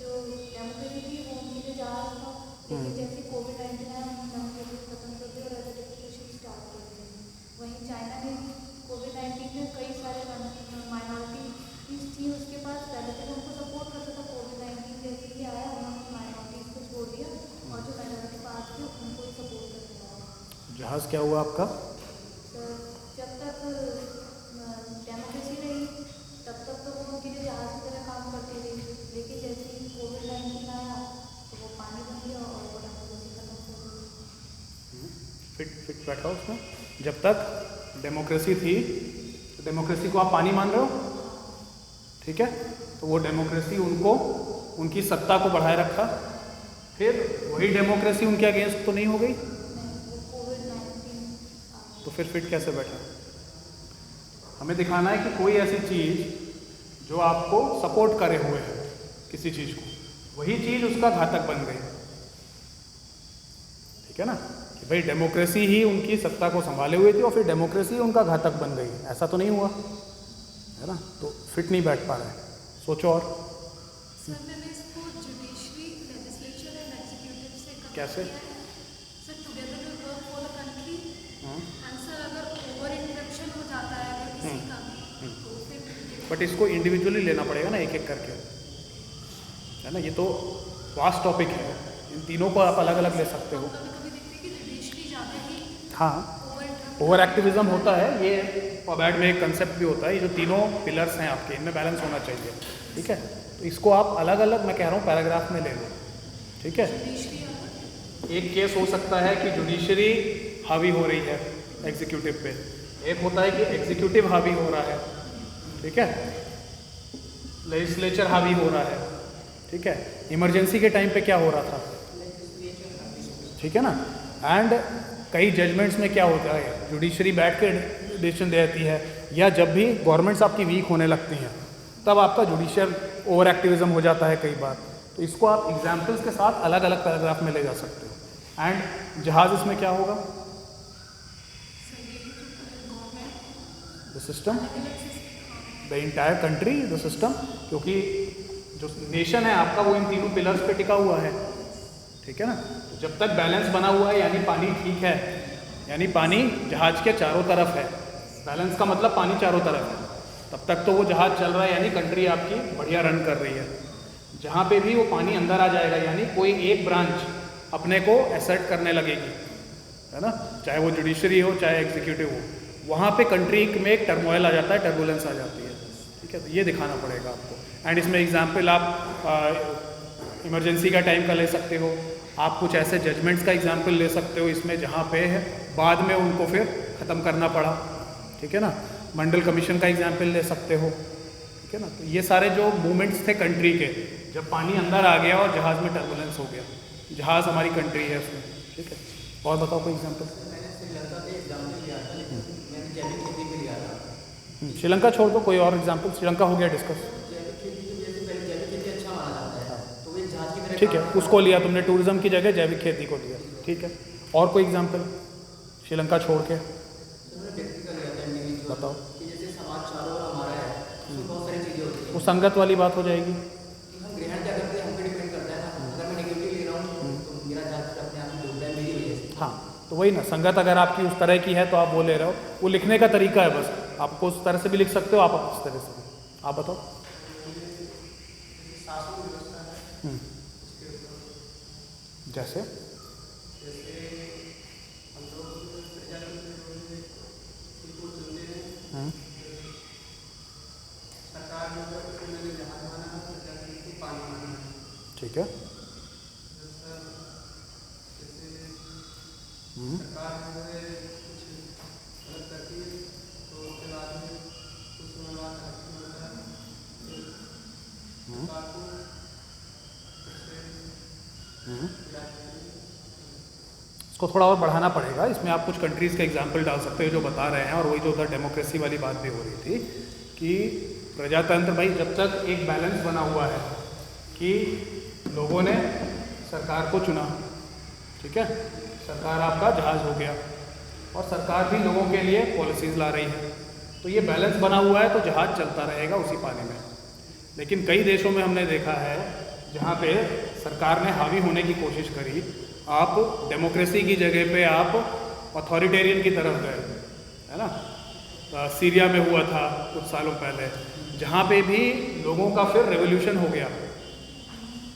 जो डेमोक्रेसी थी वो उनके लिए जहाज था, लेकिन जैसे कोविड-19 आया, डेमोक्रेसी खत्म कर दिया और ऐसे डिक्टेटरशिप स्टार्ट कर दी। वहीं चाइना ने कोविड-19 में कई सारे माइनॉरिटी थी उसके पास, पहले तो उनको सपोर्ट करता था। कोविड-19 जैसे ही आया, उन्होंने माइनॉरिटीज को छोड़ दिया और जो माइनॉरिटी पार्ट थे उनको ही सपोर्ट करने लगा। जहाज क्या हुआ आपका? सर, जब तक डेमोक्रेसी रही तब तक तो वो उनके लिए जहाज की तरह काम करती रही, लेकिन जैसे ही कोविड-19 आया तो वो पानी बन गया और वो डेमोक्रेसी खत्म कर दी। फिट बैठा उसमें। जब तक डेमोक्रेसी थी, तो डेमोक्रेसी को आप पानी मान रहे हो, ठीक है, तो वो डेमोक्रेसी उनको उनकी सत्ता को बढ़ाए रखा। फिर वही डेमोक्रेसी उनके अगेंस्ट तो नहीं हो गई, वो कोविड-19 तो फिर फिट कैसे बैठा? हमें दिखाना है कि कोई ऐसी चीज़ जो आपको सपोर्ट करे हुए है किसी चीज़ को, वही चीज़ उसका घातक बन गई। ठीक है ना, कि भाई डेमोक्रेसी ही उनकी सत्ता को संभाले हुए थी और फिर डेमोक्रेसी उनका घातक बन गई, ऐसा तो नहीं हुआ है ना। तो फिट नहीं बैठ पा रहा है। सोचो और। सर, मैंने इसको जुडिशरी, लेजिस्लेचर एंड एग्जीक्यूटिव से कनेक्ट कैसे? किया है। Sir, together will work for the country. And sir, अगर ओवर इंटरप्शन हो जाता है अगर किसी का भी, तो फिर बट इसको इंडिविजुअली लेना पड़ेगा ना, एक एक करके, है ना। ये तो वास्ट टॉपिक है, इन तीनों को आप अलग अलग ले सकते हो। कभी कभी देखते हैं कि जुडिशरी ज़्यादा ही हाँ, ओवर ओवर एक्टिविज्म होता है, ये अबैड में एक कंसेप्ट भी होता है, ये जो तीनों पिलर्स हैं आपके, इनमें बैलेंस होना चाहिए, ठीक है। तो इसको आप अलग अलग, मैं कह रहा हूँ, पैराग्राफ में ले लो, ठीक है। एक केस हो सकता है कि जुडिशरी हावी हो रही है एग्जीक्यूटिव पे, एक होता है कि एग्जीक्यूटिव हावी हो रहा है, ठीक है, लेजिस्लेचर हावी हो रहा है, ठीक है। इमरजेंसी के टाइम पे क्या हो रहा था, ठीक है ना। एंड कई जजमेंट्स में क्या होता है, जुडिशरी बैठ के डिसीजन देती है, या जब भी गवर्नमेंट्स आपकी वीक होने लगती हैं तब आपका जुडिशियल ओवर एक्टिविज्म हो जाता है कई बार। तो इसको आप एग्जाम्पल्स के साथ अलग अलग पैराग्राफ में ले जा सकते हो। एंड जहाज इसमें क्या होगा, the system, the entire country, the system, क्योंकि जो नेशन है आपका वो इन तीनों पिलर्स पे टिका हुआ है, ठीक है ना। तो जब तक बैलेंस बना हुआ है, यानी पानी ठीक है, यानी पानी जहाज के चारों तरफ है, बैलेंस का मतलब पानी चारों तरफ है, तब तक तो वो जहाज चल रहा है, यानी कंट्री आपकी बढ़िया रन कर रही है। जहाँ पे भी वो पानी अंदर आ जाएगा, यानी कोई एक ब्रांच अपने को एसर्ट करने लगेगी, है ना, चाहे वो जुडिशरी हो चाहे एग्जीक्यूटिव हो, वहाँ पे कंट्री में एक टर्मोइल आ जाता है, टर्बुलेंस आ जाती है, ठीक है। तो ये दिखाना पड़ेगा आपको। एंड इसमें एग्जाम्पल आप इमरजेंसी का टाइम का ले सकते हो, आप कुछ ऐसे जजमेंट्स का एग्जाम्पल ले सकते हो इसमें जहाँ पे है बाद में उनको फिर ख़त्म करना पड़ा, ठीक है ना। मंडल कमीशन का एग्जाम्पल ले सकते हो, ठीक है ना। तो ये सारे जो मूवमेंट्स थे कंट्री के, जब पानी अंदर आ गया और जहाज़ में टर्बुलेंस हो गया, जहाज़ हमारी कंट्री है उसमें, ठीक है। और बताओ कोई एग्जाम्पल। श्रीलंका छोड़ दो, कोई और एग्जाम्पल। श्रीलंका हो गया डिस्कस, ठीक है, उसको लिया तुमने, टूरिज्म की जगह जैविक खेती को लिया, ठीक है। और कोई एग्जाम्पल श्रीलंका छोड़ के बताओ। वो संगत वाली बात हो जाएगी। हाँ, तो वही ना, संगत अगर आपकी उस तरह की है तो आप वो ले रहे हो, वो लिखने का तरीका है बस, आपको उस तरह से भी लिख सकते हो, आप उस तरह से भी। आप बताओ। जैसे ठीक है, इसको थोड़ा और बढ़ाना पड़ेगा। इसमें आप कुछ कंट्रीज़ के एग्जाम्पल डाल सकते हो जो बता रहे हैं, और वही जो उधर डेमोक्रेसी वाली बात भी हो रही थी कि प्रजातंत्र, भाई जब तक एक बैलेंस बना हुआ है कि लोगों ने सरकार को चुना, ठीक है, सरकार आपका जहाज हो गया और सरकार भी लोगों के लिए पॉलिसीज़ ला रही है, तो ये बैलेंस बना हुआ है तो जहाज चलता रहेगा उसी पानी में। लेकिन कई देशों में हमने देखा है जहाँ पे सरकार ने हावी होने की कोशिश करी, आप डेमोक्रेसी की जगह पे आप अथॉरिटेरियन की तरफ गए, है ना। सीरिया में हुआ था कुछ सालों पहले, जहाँ पे भी लोगों का फिर रेवोल्यूशन हो गया,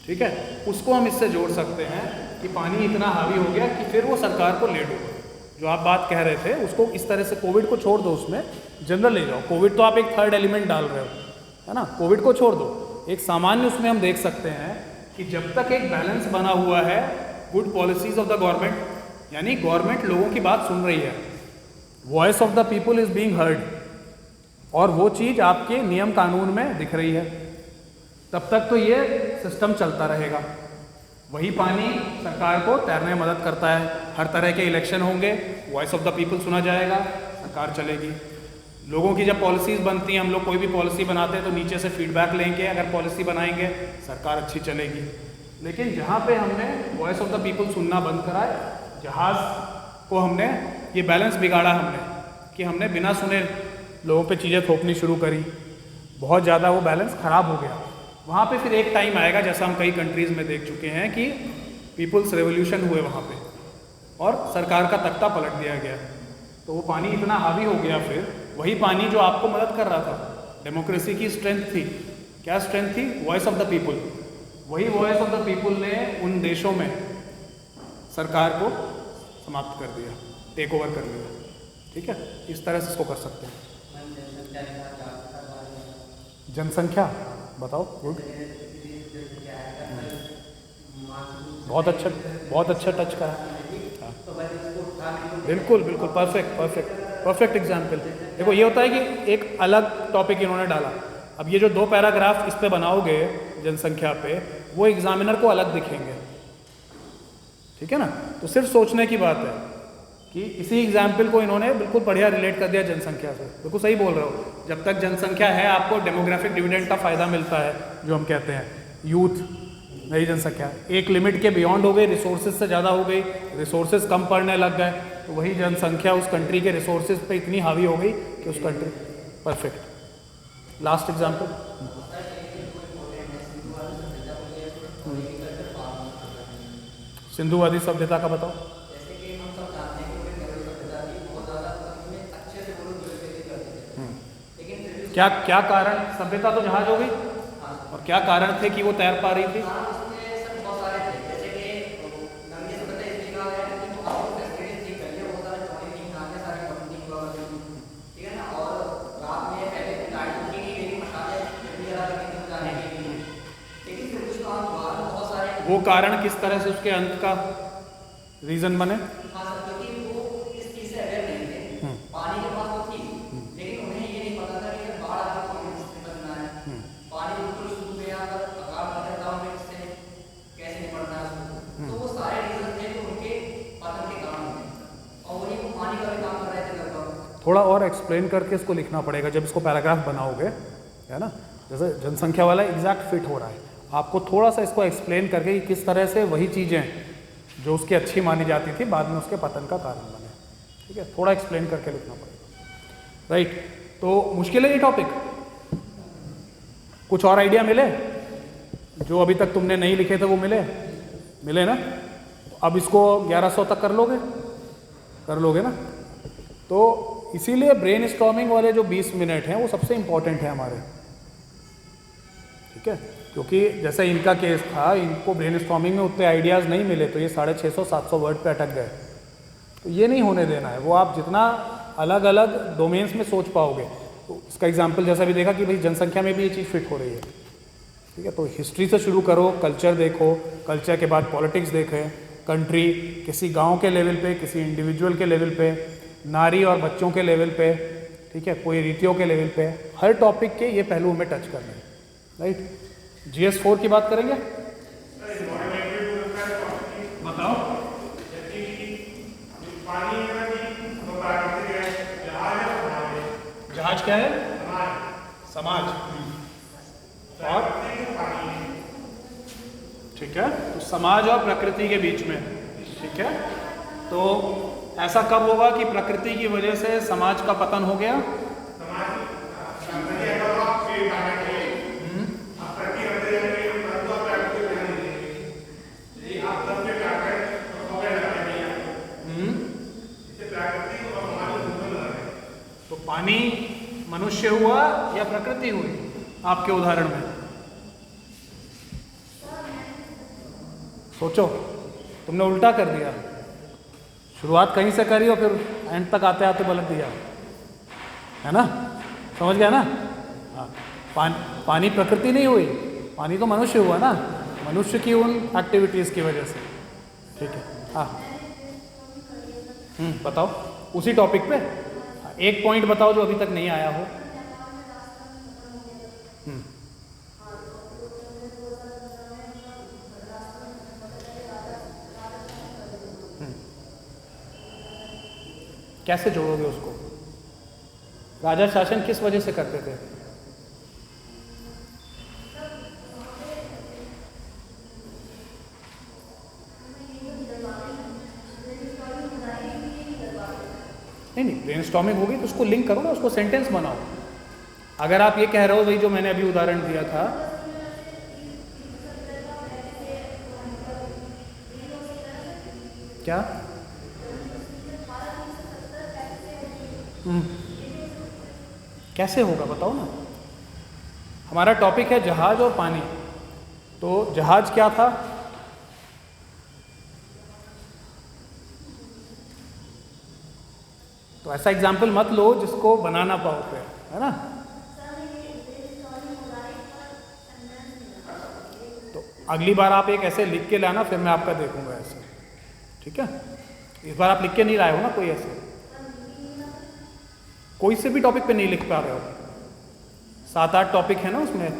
ठीक है। उसको हम इससे जोड़ सकते हैं कि पानी इतना हावी हो गया कि फिर वो सरकार को ले डूबा। जो आप बात कह रहे थे उसको इस तरह से, कोविड को छोड़ दो, उसमें जनरल ले जाओ। कोविड तो आप एक थर्ड एलिमेंट डाल रहे हो, है ना, कोविड को छोड़ दो। एक सामान्य उसमें हम देख सकते हैं कि जब तक एक बैलेंस बना हुआ है, good policies of the government, यानी गवर्नमेंट लोगों की बात सुन रही है, voice of the people is being heard, और वो चीज़ आपके नियम कानून में दिख रही है, तब तक तो ये सिस्टम चलता रहेगा। वही पानी सरकार को तैरने में मदद करता है। हर तरह के इलेक्शन होंगे, वॉइस ऑफ द पीपल सुना जाएगा, सरकार चलेगी। लोगों की जब पॉलिसीज़ बनती हैं, हम लोग कोई भी पॉलिसी बनाते हैं तो नीचे से फीडबैक लेंगे, अगर पॉलिसी बनाएंगे सरकार अच्छी चलेगी। लेकिन जहाँ पे हमने वॉइस ऑफ द पीपल सुनना बंद करा है, जहाज़ को हमने ये बैलेंस बिगाड़ा हमने, कि हमने बिना सुने लोगों पे चीज़ें थोपनी शुरू करी, बहुत ज़्यादा वो बैलेंस ख़राब हो गया। वहाँ पे फिर एक टाइम आएगा, जैसा हम कई कंट्रीज़ में देख चुके हैं, कि पीपल्स रेवोल्यूशन हुए वहाँ पे और सरकार का तख्ता पलट दिया गया। तो वो पानी इतना हावी हो गया, फिर वही पानी जो आपको मदद कर रहा था, डेमोक्रेसी की स्ट्रेंथ थी, क्या स्ट्रेंथ थी, वॉइस ऑफ द पीपल। वही वॉइस ऑफ द पीपल ने उन देशों में सरकार को समाप्त कर दिया, टेक ओवर कर लिया, ठीक है। इस तरह से इसको कर सकते हैं। जनसंख्या बताओ। गुड, बहुत अच्छा टच करा। बिल्कुल बिल्कुल, परफेक्ट एग्जाम्पल। देखो ये होता है कि एक अलग टॉपिक इन्होंने डाला, अब ये जो 2 पैराग्राफ इस पे बनाओगे जनसंख्या पे, वो एग्जामिनर को अलग दिखेंगे, ठीक है ना। तो सिर्फ सोचने की बात है कि इसी एग्जाम्पल को इन्होंने बिल्कुल बढ़िया रिलेट कर दिया जनसंख्या से। बिल्कुल सही बोल रहे हो, जब तक जनसंख्या है आपको डेमोग्राफिक डिविडेंड का फायदा मिलता है, जो हम कहते हैं यूथ, नई जनसंख्या एक लिमिट के बियॉन्ड हो गई, रिसोर्सेज से ज़्यादा हो गई, रिसोर्सेज कम पड़ने लग गए, तो वही जनसंख्या उस कंट्री के रिसोर्सेज पे इतनी हावी हो गई कि उस कंट्री। परफेक्ट। लास्ट एग्जाम्पल, सिंधुवादी सभ्यता का बताओ। क्या क्या कारण, सभ्यता तो जहाज हो गई, और क्या कारण थे कि वो तैर पा रही थी? वो कारण किस तरह से उसके अंत का रीजन बने? थोड़ा और एक्सप्लेन करके इसको लिखना पड़ेगा जब इसको पैराग्राफ बनाओगे, है ना। जैसे जनसंख्या वाला एग्जैक्ट फिट हो रहा है, आपको थोड़ा सा इसको एक्सप्लेन करके कि किस तरह से वही चीज़ें जो उसकी अच्छी मानी जाती थी बाद में उसके पतन का कारण बने, ठीक है। थोड़ा एक्सप्लेन करके लिखना पड़ेगा, राइट। तो मुश्किल है ये टॉपिक, कुछ और आइडिया मिले जो अभी तक तुमने नहीं लिखे थे, वो मिले ना। अब इसको 1100 तक कर लोगे ना। तो इसीलिए ब्रेन स्टॉर्मिंग वाले जो 20 मिनट हैं वो सबसे इंपॉर्टेंट है हमारे, ठीक है। क्योंकि जैसे इनका केस था, इनको ब्रेन स्टॉर्मिंग में उतने आइडियाज़ नहीं मिले, तो ये 650-700 वर्ड पे अटक गए। तो ये नहीं होने देना है, वो आप जितना अलग अलग डोमेन्स में सोच पाओगे। तो इसका एग्जाम्पल जैसा भी देखा कि भाई जनसंख्या में भी ये चीज़ फिट हो रही है, ठीक है। तो हिस्ट्री से शुरू करो, कल्चर देखो, कल्चर के बाद पॉलिटिक्स देखें, कंट्री, किसी गाँव के लेवल पे, किसी इंडिविजुअल के लेवल पे, नारी और बच्चों के लेवल पे, ठीक है, कोई रीतियों के लेवल पे, हर टॉपिक के ये पहलू में टच करना है, राइट। GS4 की बात करेंगे, बताओ। जहाज क्या है? समाज। और ठीक है, तो समाज और प्रकृति के बीच में, ठीक है। तो ऐसा कब होगा कि प्रकृति की वजह से समाज का पतन हो गया? तो पानी मनुष्य हुआ या प्रकृति हुई आपके उदाहरण में? सोचो, तुमने उल्टा कर दिया, शुरुआत कहीं से करी और फिर एंड तक आते आते पलट दिया, है ना। समझ गया ना। हाँ, पानी प्रकृति नहीं हुई, पानी तो मनुष्य हुआ ना, मनुष्य की उन एक्टिविटीज़ की वजह से, ठीक है। हाँ बताओ, उसी टॉपिक पे एक पॉइंट बताओ जो अभी तक नहीं आया हो। कैसे जोड़ोगे उसको? राजा शासन किस वजह से करते थे? नहीं, ब्रेनस्टॉर्मिंग होगी तो उसको लिंक करो ना, उसको सेंटेंस बनाओ। अगर आप ये कह रहे हो भाई जो मैंने अभी उदाहरण दिया था, क्या कैसे होगा बताओ ना। हमारा टॉपिक है जहाज और पानी, तो जहाज क्या था? तो ऐसा एग्जाम्पल मत लो जिसको बना ना पाओ फिर, है ना। तो अगली बार आप एक ऐसे लिख के लाना, फिर मैं आपका देखूंगा ऐसे, ठीक है। इस बार आप लिख के नहीं लाए हो ना कोई ऐसे, कोई से भी टॉपिक पे नहीं लिख पा रहे हो। 7-8 टॉपिक है ना उसमें।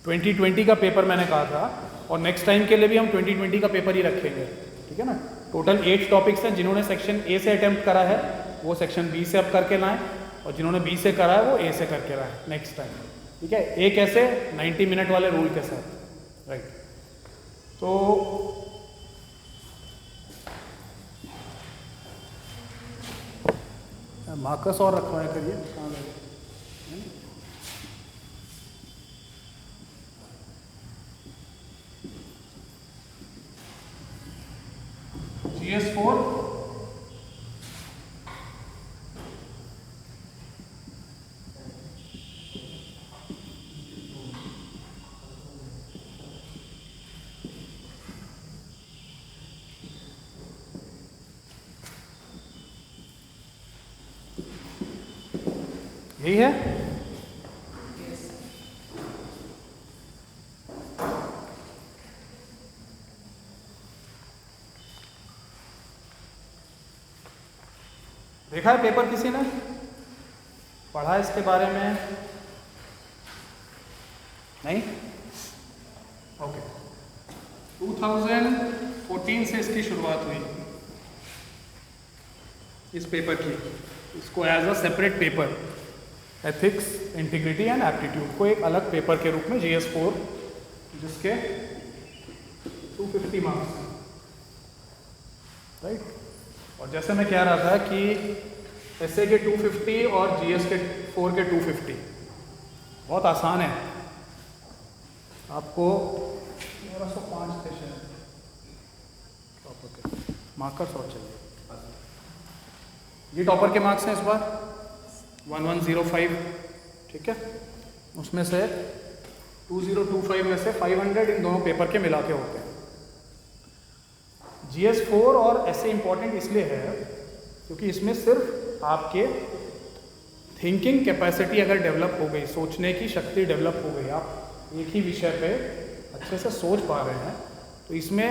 2020 का पेपर मैंने कहा था, और नेक्स्ट टाइम के लिए भी हम 2020 का पेपर ही रखेंगे, ठीक है ना। टोटल 8 टॉपिक्स हैं। जिन्होंने सेक्शन ए से अटेम्प्ट करा है वो सेक्शन बी से अब करके लाएं, और जिन्होंने बी से करा है वो ए से करके लाएं नेक्स्ट टाइम, ठीक है। एक ऐसे 90 मिनट वाले रूल के साथ, राइट। तो मार्कस और रखवाया करिए, कहाँ गए? GS4 यही है। देखा है पेपर किसी ने? पढ़ा है इसके बारे में? नहीं? ओके। 2014 से इसकी शुरुआत हुई, इस पेपर की। इसको as a separate paper, ethics, integrity and aptitude को एक अलग पेपर के रूप में GS4, जिसके 250 मार्क्स हैं, राइट। और जैसे मैं कह रहा था कि एसए के 250 और GS के 4 के 250 बहुत आसान है। आपको 1105 थे शायद टॉपर के मार्कर्स और चाहिए। ये टॉपर के मार्क्स हैं इस बार 1105, ठीक है। उसमें से 2025 में से 500 इन दोनों पेपर के मिला के होते हैं। GS4 और ऐसे इम्पॉर्टेंट इसलिए है क्योंकि इसमें सिर्फ आपके थिंकिंग कैपेसिटी अगर डेवलप हो गई, सोचने की शक्ति डेवलप हो गई, आप एक ही विषय पे अच्छे से सोच पा रहे हैं, तो इसमें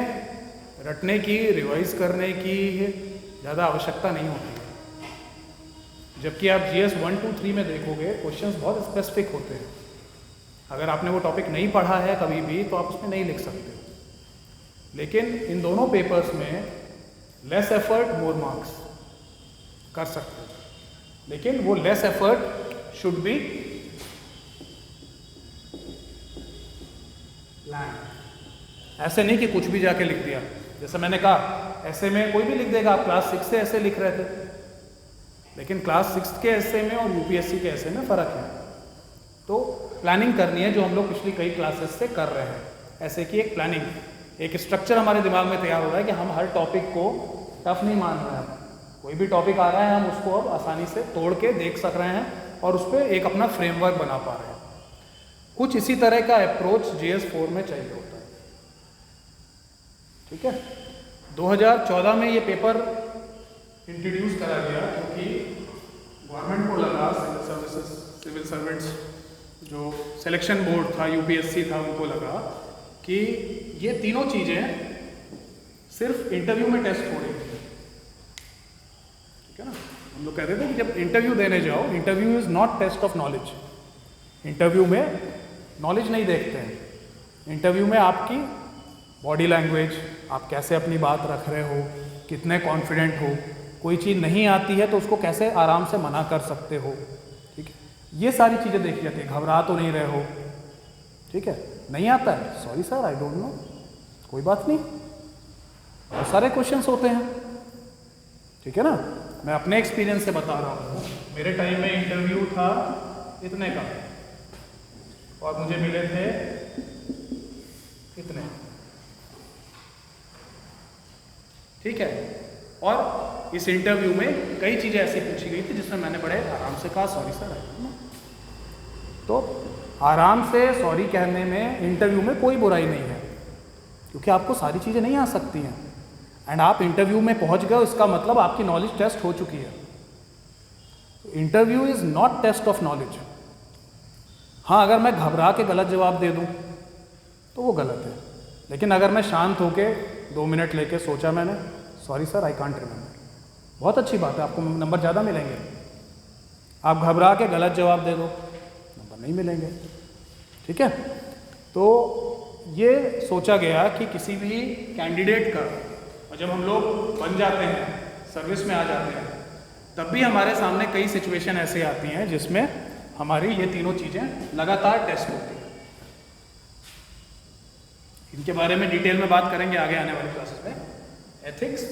रटने की, रिवाइज करने की ज़्यादा आवश्यकता नहीं होती। जबकि आप GS 1, 2, 3 में देखोगे क्वेश्चंस बहुत स्पेसिफिक होते हैं। अगर आपने वो टॉपिक नहीं पढ़ा है कभी भी तो आप उसमें नहीं लिख सकते। लेकिन इन दोनों पेपर्स में लेस एफर्ट मोर मार्क्स कर सकते हैं, लेकिन वो less effort should be plan. ऐसे नहीं कि कुछ भी जाके लिख दिया। जैसे मैंने कहा ऐसे में कोई भी लिख देगा। आप क्लास 6 से ऐसे लिख रहे थे, लेकिन क्लास 6 के ऐसे में और यूपीएससी के ऐसे में फ़र्क है। तो प्लानिंग करनी है, जो हम लोग पिछली कई क्लासेस से कर रहे हैं। ऐसे की एक प्लानिंग, एक स्ट्रक्चर हमारे दिमाग में तैयार हो रहा है कि हम हर टॉपिक को टफ नहीं मान रहे हैं। कोई भी टॉपिक आ रहा है हम उसको अब आसानी से तोड़ के देख सक रहे हैं और उस पर एक अपना फ्रेमवर्क बना पा रहे हैं। कुछ इसी तरह का अप्रोच GS4 में चाहिए होता है, ठीक है। 2014 में ये पेपर इंट्रोड्यूस करा गया क्योंकि गवर्नमेंट को लगा, सिविल सर्वेंट्स जो सिलेक्शन बोर्ड था, यूपीएससी था, उनको लगा कि ये तीनों चीज़ें सिर्फ इंटरव्यू में टेस्ट हो रही थी, ठीक है ना। हम लोग कहते थे कि जब इंटरव्यू देने जाओ, interview is not test of knowledge. Interview में नॉलेज नहीं देखते हैं। इंटरव्यू में आपकी बॉडी लैंग्वेज, आप कैसे अपनी बात रख रहे हो, कितने कॉन्फिडेंट हो, कोई चीज़ नहीं आती है तो उसको कैसे आराम से मना कर सकते हो, ठीक है। ये सारी चीज़ें देखी जाती है। घबरा तो नहीं रहे हो, ठीक है। नहीं आता है, sorry sir I don't know, कोई बात नहीं, बहुत सारे क्वेश्चंस होते हैं, ठीक है ना। मैं अपने एक्सपीरियंस से बता रहा हूँ। मेरे टाइम में इंटरव्यू था इतने का और मुझे मिले थे इतने, ठीक है। और इस इंटरव्यू में कई चीज़ें ऐसी पूछी गई थी जिसमें मैंने बड़े आराम से कहा सॉरी सर। तो आराम से सॉरी कहने में इंटरव्यू में कोई बुराई नहीं है, क्योंकि आपको सारी चीज़ें नहीं आ सकती हैं। एंड आप इंटरव्यू में पहुंच गए, इसका मतलब आपकी नॉलेज टेस्ट हो चुकी है। Interview is not test of knowledge. हाँ, अगर मैं घबरा के गलत जवाब दे दूँ तो वो गलत है, लेकिन अगर मैं शांत होके 2 मिनट लेके सोचा मैंने, sorry sir I can't remember, बहुत अच्छी बात है, आपको नंबर ज़्यादा मिलेंगे। आप घबरा के गलत जवाब दे दो, नंबर नहीं मिलेंगे। ठीक है, तो ये सोचा गया कि किसी भी कैंडिडेट का, और जब हम लोग बन जाते हैं, सर्विस में आ जाते हैं, तब भी हमारे सामने कई सिचुएशन ऐसे आती हैं जिसमें हमारी ये तीनों चीज़ें लगातार टेस्ट होती हैं। इनके बारे में डिटेल में बात करेंगे आगे आने वाली क्लासेस में, एथिक्स,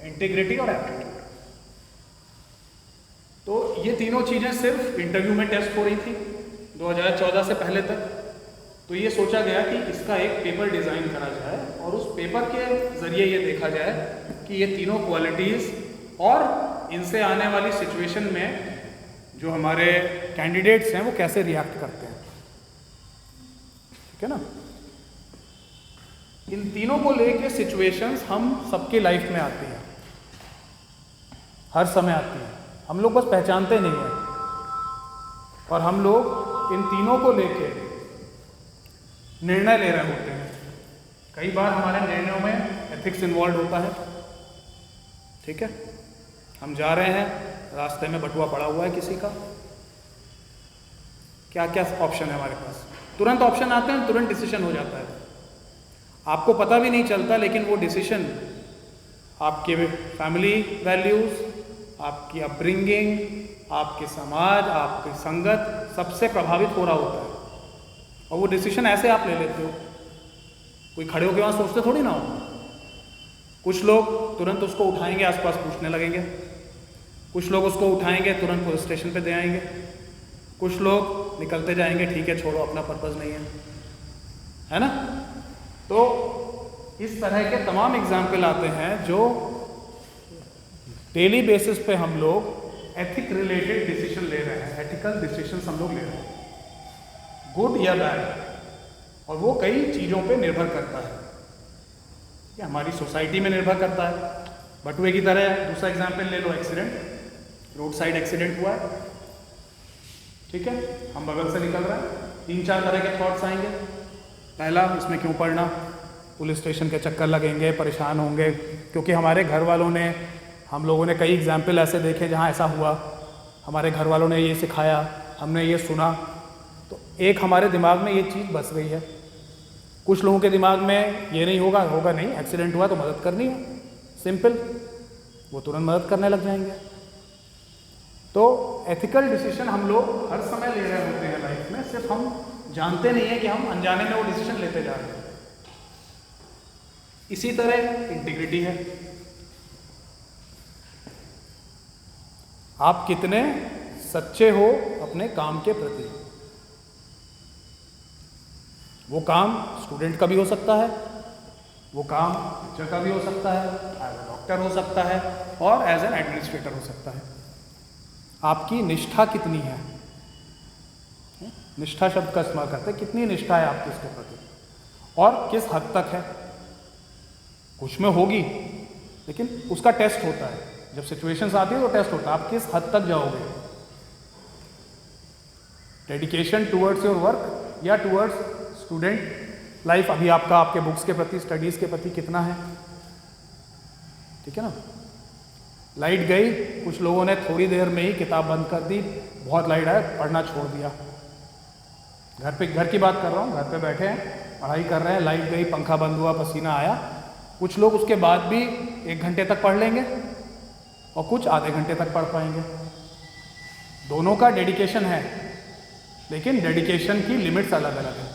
इंटीग्रिटी और एप्टीट्यूड। तो ये तीनों चीज़ें सिर्फ इंटरव्यू में टेस्ट हो रही थी 2014 से पहले तक। तो ये सोचा गया कि इसका एक पेपर डिज़ाइन करा जाए और उस पेपर के ज़रिए ये देखा जाए कि ये तीनों क्वालिटीज़ और इनसे आने वाली सिचुएशन में जो हमारे कैंडिडेट्स हैं वो कैसे रिएक्ट करते हैं। ठीक है ना, इन तीनों को लेके सिचुएशंस हम सबके लाइफ में आती हैं, हर समय आती हैं, हम लोग बस पहचानते नहीं हैं। और हम लोग इन तीनों को लेके निर्णय ले रहे होते हैं। कई बार हमारे निर्णयों में एथिक्स इन्वॉल्व होता है। ठीक है, हम जा रहे हैं, रास्ते में बटुआ पड़ा हुआ है किसी का, क्या क्या ऑप्शन है हमारे पास, तुरंत ऑप्शन आते हैं, तुरंत डिसीजन हो जाता है। आपको पता भी नहीं चलता, लेकिन वो डिसीजन आपके फैमिली वैल्यूज़, आपकी अपब्रिंगिंग, आपके समाज, आपकी संगत, सबसे प्रभावित हो रहा होता है। और वो डिसीजन ऐसे आप ले लेते हो, कोई खड़े होकर वहाँ सोचते थोड़ी ना हो। कुछ लोग तुरंत उसको उठाएंगे, आसपास पूछने लगेंगे, कुछ लोग उसको उठाएंगे, तुरंत पुलिस स्टेशन पे दे आएंगे, कुछ लोग निकलते जाएंगे, ठीक है छोड़ो, अपना पर्पज़ नहीं है ना। तो इस तरह के तमाम एग्जाम्पल आते हैं जो डेली बेसिस पे हम लोग एथिक रिलेटेड डिसीजन ले रहे हैं, एथिकल डिसीजंस हम लोग ले रहे हैं, गुड या बैड। और वो कई चीज़ों पे निर्भर करता है, कि हमारी सोसाइटी में निर्भर करता है। बटुए की तरह दूसरा एग्जाम्पल ले लो, एक्सीडेंट, रोड साइड एक्सीडेंट हुआ है, ठीक है, हम बगल से निकल रहे हैं, 3-4 तरह के थॉट्स आएंगे। पहला, इसमें क्यों पढ़ना, पुलिस स्टेशन के चक्कर लगेंगे, परेशान होंगे, क्योंकि हमारे घर वालों ने, हम लोगों ने कई एग्जाम्पल ऐसे देखे जहाँ ऐसा हुआ, हमारे घर वालों ने ये सिखाया, हमने ये सुना, तो एक हमारे दिमाग में ये चीज़ बस गई है। कुछ लोगों के दिमाग में ये नहीं होगा, होगा नहीं, एक्सीडेंट हुआ तो मदद करनी है, सिंपल, वो तुरंत मदद करने लग जाएंगे। तो एथिकल डिसीजन हम लोग हर समय ले रहे होते हैं लाइफ में, सिर्फ हम जानते नहीं है कि हम अनजाने में वो डिसीजन लेते जा रहे हैं। इसी तरह इंटीग्रिटी है, आप कितने सच्चे हो अपने काम के प्रति। वो काम स्टूडेंट का भी हो सकता है, वो काम टीचर का भी हो सकता है, एज ए डॉक्टर हो सकता है और एज एन एडमिनिस्ट्रेटर हो सकता है। आपकी निष्ठा कितनी है, निष्ठा शब्द का इस्तेमाल करते हैं, कितनी निष्ठा है आपकी इसके प्रति और किस हद तक है। कुछ में होगी, लेकिन उसका टेस्ट होता है, जब सिचुएशंस आती है तो टेस्ट होता है, आप किस हद तक जाओगे। डेडिकेशन टूवर्ड्स योर वर्क या टूवर्ड्स स्टूडेंट लाइफ, अभी आपका आपके बुक्स के प्रति, स्टडीज़ के प्रति कितना है। ठीक है ना, लाइट गई, कुछ लोगों ने थोड़ी देर में ही किताब बंद कर दी, बहुत लाइट आया, पढ़ना छोड़ दिया। घर की बात कर रहा हूँ, घर पे बैठे हैं, पढ़ाई कर रहे हैं, लाइट गई, पंखा बंद हुआ, पसीना आया, कुछ लोग उसके बाद भी 1 घंटे तक पढ़ लेंगे और कुछ आधे घंटे तक पढ़ पाएंगे। दोनों का डेडिकेशन है, लेकिन डेडिकेशन की लिमिट्स अलग अलग है।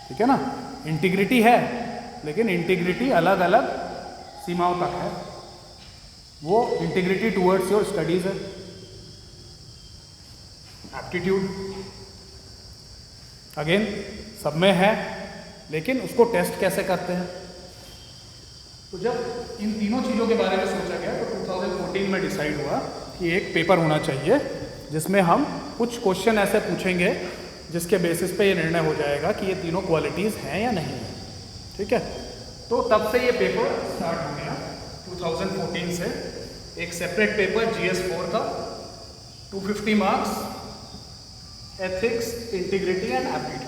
ठीक है ना, इंटीग्रिटी है, लेकिन इंटीग्रिटी अलग अलग सीमाओं तक है। वो इंटीग्रिटी टूवर्ड्स योर स्टडीज़ है। एप्टीट्यूड अगेन सब में है, लेकिन उसको टेस्ट कैसे करते हैं। तो जब इन तीनों चीज़ों के बारे में सोचा गया तो 2014 में डिसाइड हुआ कि एक पेपर होना चाहिए जिसमें हम कुछ क्वेश्चन ऐसे पूछेंगे जिसके बेसिस पे ये निर्णय हो जाएगा कि ये तीनों क्वालिटीज़ हैं या नहीं है। ठीक है, तो तब से ये पेपर स्टार्ट हो गया 2014 से। एक सेपरेट पेपर GS4 था, 250 marks, ethics, integrity and aptitude.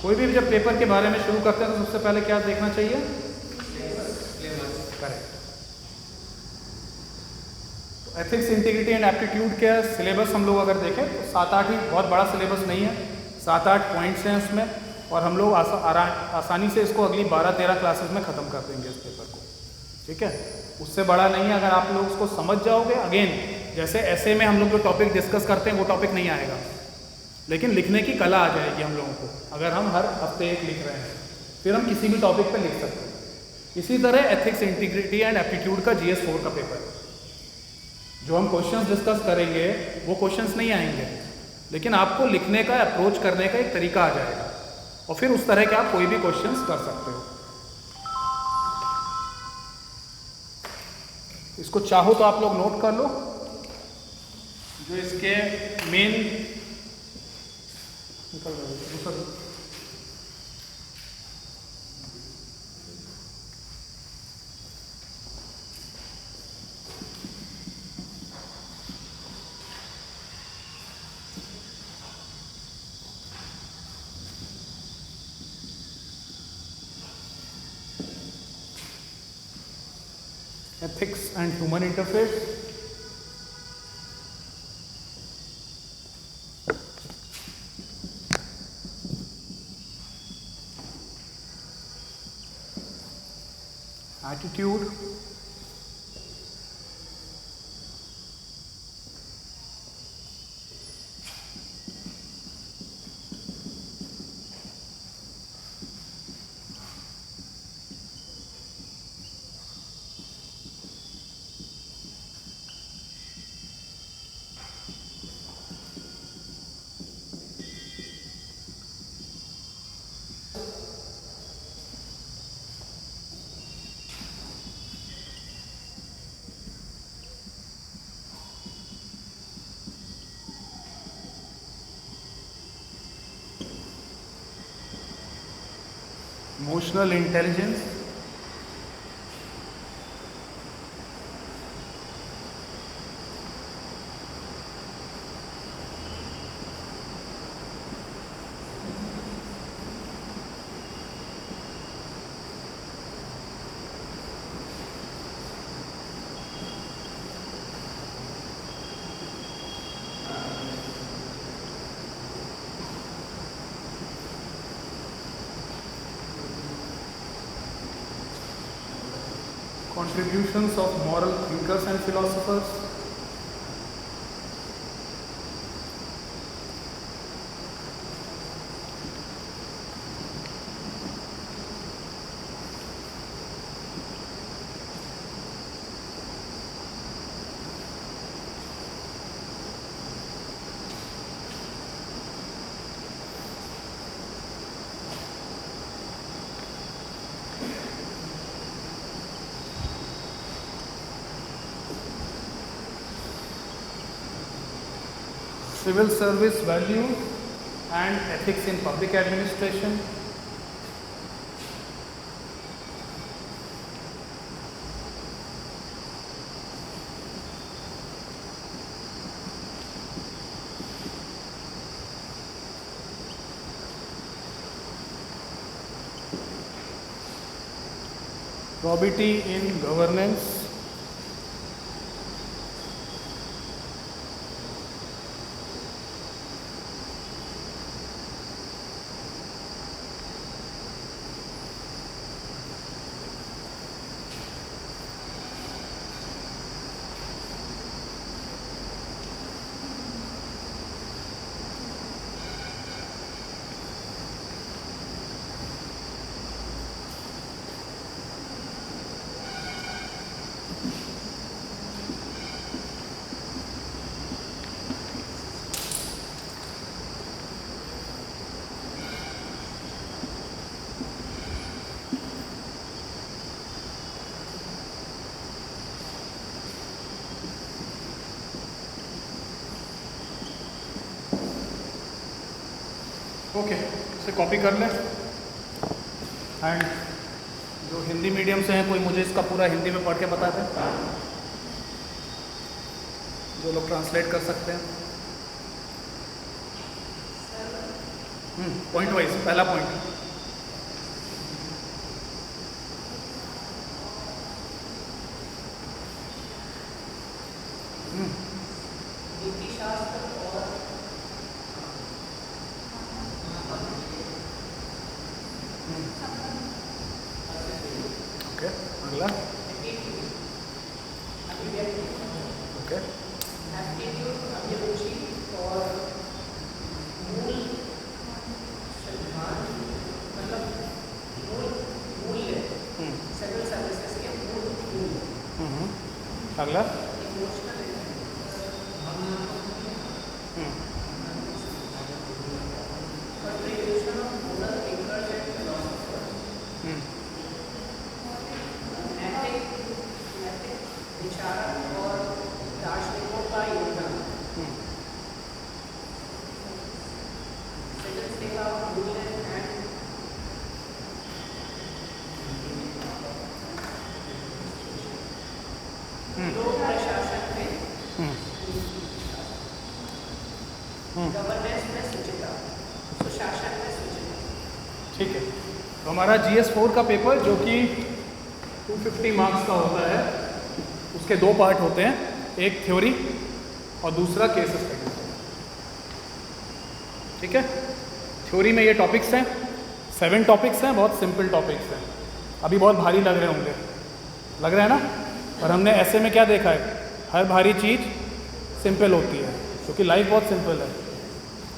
कोई भी जब पेपर के बारे में शुरू करते हैं तो सबसे पहले क्या देखना चाहिए? करेक्ट। तो एथिक्स, इंटीग्रिटी एंड एप्टीट्यूड के सिलेबस हम लोग अगर देखें तो 7-8 ही, बहुत बड़ा सिलेबस नहीं है, 7-8 पॉइंट्स हैं उसमें, और हम लोग आसानी से इसको अगली 12-13 क्लासेस में ख़त्म कर देंगे इस पेपर को, ठीक है। उससे बड़ा नहीं है, अगर आप लोग उसको समझ जाओगे। अगेन जैसे ऐसे में हम लोग जो टॉपिक डिस्कस करते हैं वो टॉपिक नहीं आएगा, लेकिन लिखने की कला आ जाएगी हम लोगों को, अगर हम हर हफ्ते एक लिख रहे हैं फिर हम किसी भी टॉपिक पे लिख सकते हैं। इसी तरह एथिक्स, इंटीग्रिटी एंड एप्टीट्यूड का GS 4 का पेपर, जो हम क्वेश्चंस डिस्कस करेंगे वो क्वेश्चंस नहीं आएंगे, लेकिन आपको लिखने का, अप्रोच करने का एक तरीका आ जाएगा, और फिर उस तरह के आप कोई भी क्वेश्चंस कर सकते हो। इसको चाहो तो आप लोग नोट कर लो, जो इसके मेन निकल रहा है। Ethics and human interface, attitude, emotional intelligence, contributions of moral thinkers and philosophers, civil service values and ethics in public administration, probity in governance, okay, इसे कॉपी कर लें। एंड जो हिंदी मीडियम से हैं, कोई मुझे इसका पूरा हिंदी में पढ़ के बता दें, जो लोग ट्रांसलेट कर सकते हैं। पॉइंट वाइज, पहला पॉइंट। नीति शास्त्र और ओके, अगला। ओके, एप्टीट्यूड, अभिरुचि और मूल सिद्धांत, मतलब मूल्य, सिविल सर्विसेज के मूल्य। अगला। Emotional contribution of moral thinkers and philosophers, नैतिक विचारक और दार्शनिकों का योगदान, सिविल सेवा, मूल्य एंड लोक प्रशासन में गवर्नेंस में शुचिता, सुशासन में शुचिता। ठीक है, तो हमारा GS4 का पेपर जो कि 250 मार्क्स का होता है, उसके दो पार्ट होते हैं, एक थ्योरी और दूसरा केस स्टडी। ठीक है, थ्योरी में ये टॉपिक्स हैं, 7 टॉपिक्स हैं, बहुत सिंपल टॉपिक्स हैं। अभी बहुत भारी लग रहे होंगे, लग रहा है ना? और हमने ऐसे में क्या देखा है, हर भारी चीज़ सिंपल होती है, क्योंकि लाइफ बहुत सिंपल है।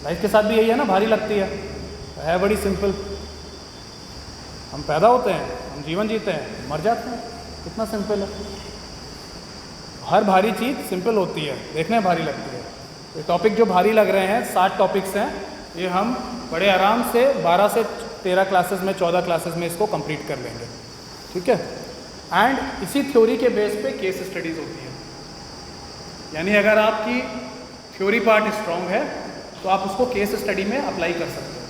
लाइफ के साथ भी यही है ना, भारी लगती है बड़ी सिंपल। हम पैदा होते हैं, हम जीवन जीते हैं, मर जाते हैं, कितना सिंपल है। हर भारी चीज़ सिंपल होती है, देखने में भारी लगती है। ये टॉपिक जो भारी लग रहे हैं, 7 टॉपिक्स हैं, ये हम बड़े आराम से 12 से 13 क्लासेस में, 14 क्लासेस में इसको कंप्लीट कर लेंगे। ठीक है, एंड इसी थ्योरी के बेस पे केस स्टडीज़ होती है। यानी अगर आपकी थ्योरी पार्ट स्ट्रॉन्ग है तो आप उसको केस स्टडी में अप्लाई कर सकते हैं।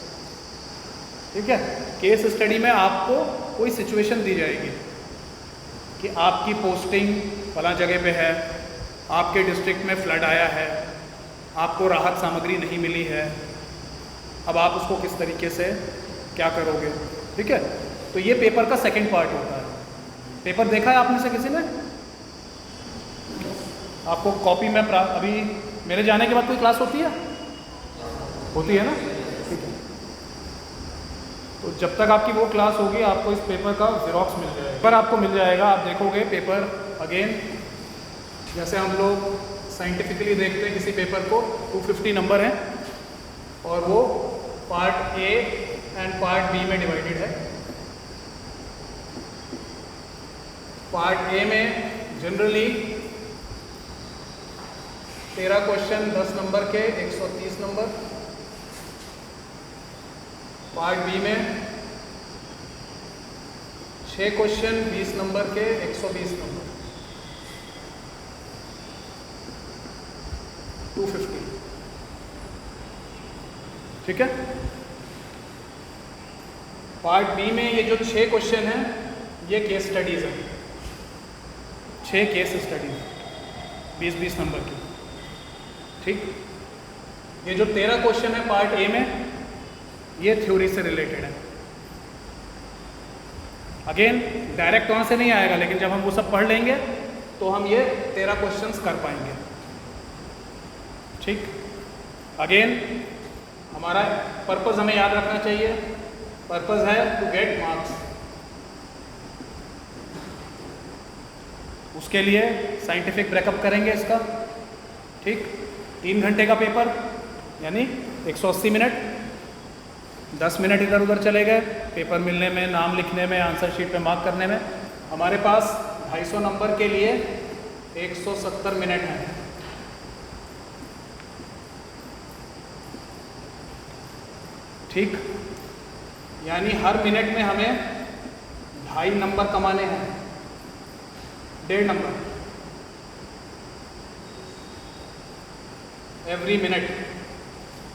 ठीक है, केस स्टडी में आपको कोई सिचुएशन दी जाएगी कि आपकी पोस्टिंग फलां जगह पे है, आपके डिस्ट्रिक्ट में फ्लड आया है, आपको राहत सामग्री नहीं मिली है, अब आप उसको किस तरीके से क्या करोगे। ठीक है, तो ये पेपर का सेकंड पार्ट होता है। पेपर देखा है आपने से किसी ने? आपको कॉपी में अभी मेरे जाने के बाद कोई क्लास होती है? होती है ना? ठीक है, तो जब तक आपकी वो क्लास होगी आपको इस पेपर का ज़ेरॉक्स मिल जाएगा। पेपर आपको मिल जाएगा, आप देखोगे पेपर अगेन, जैसे हम लोग साइंटिफिकली देखते हैं किसी पेपर को, 250 नंबर हैं और वो part A and part B में डिवाइडेड है। पार्ट ए में जनरली 13 क्वेश्चन 10 नंबर के 130 नंबर। पार्ट बी में 6 क्वेश्चन 20 नंबर के 120 नंबर, 250। ठीक है, पार्ट बी में ये जो 6 क्वेश्चन हैं ये केस स्टडीज़ हैं, 6 केस स्टडीज 20-20 नंबर की। ठीक, ये जो 13 क्वेश्चन है पार्ट ए में, ये थ्योरी से रिलेटेड है। अगेन डायरेक्ट वहाँ से नहीं आएगा, लेकिन जब हम वो सब पढ़ लेंगे तो हम ये 13 क्वेश्चंस कर पाएंगे। ठीक, अगेन हमारा पर्पस हमें याद रखना चाहिए, पर्पस है टू गेट मार्क्स। उसके लिए साइंटिफिक ब्रेकअप करेंगे इसका। ठीक, 3 घंटे का पेपर यानी 180 मिनट, 10 मिनट इधर उधर चले गए पेपर मिलने में, नाम लिखने में, आंसर शीट पे मार्क करने में। हमारे पास 250 नंबर के लिए 170 मिनट हैं। ठीक, यानी हर मिनट में हमें 2.5 नंबर कमाने हैं, 1.5 नंबर एवरी मिनट।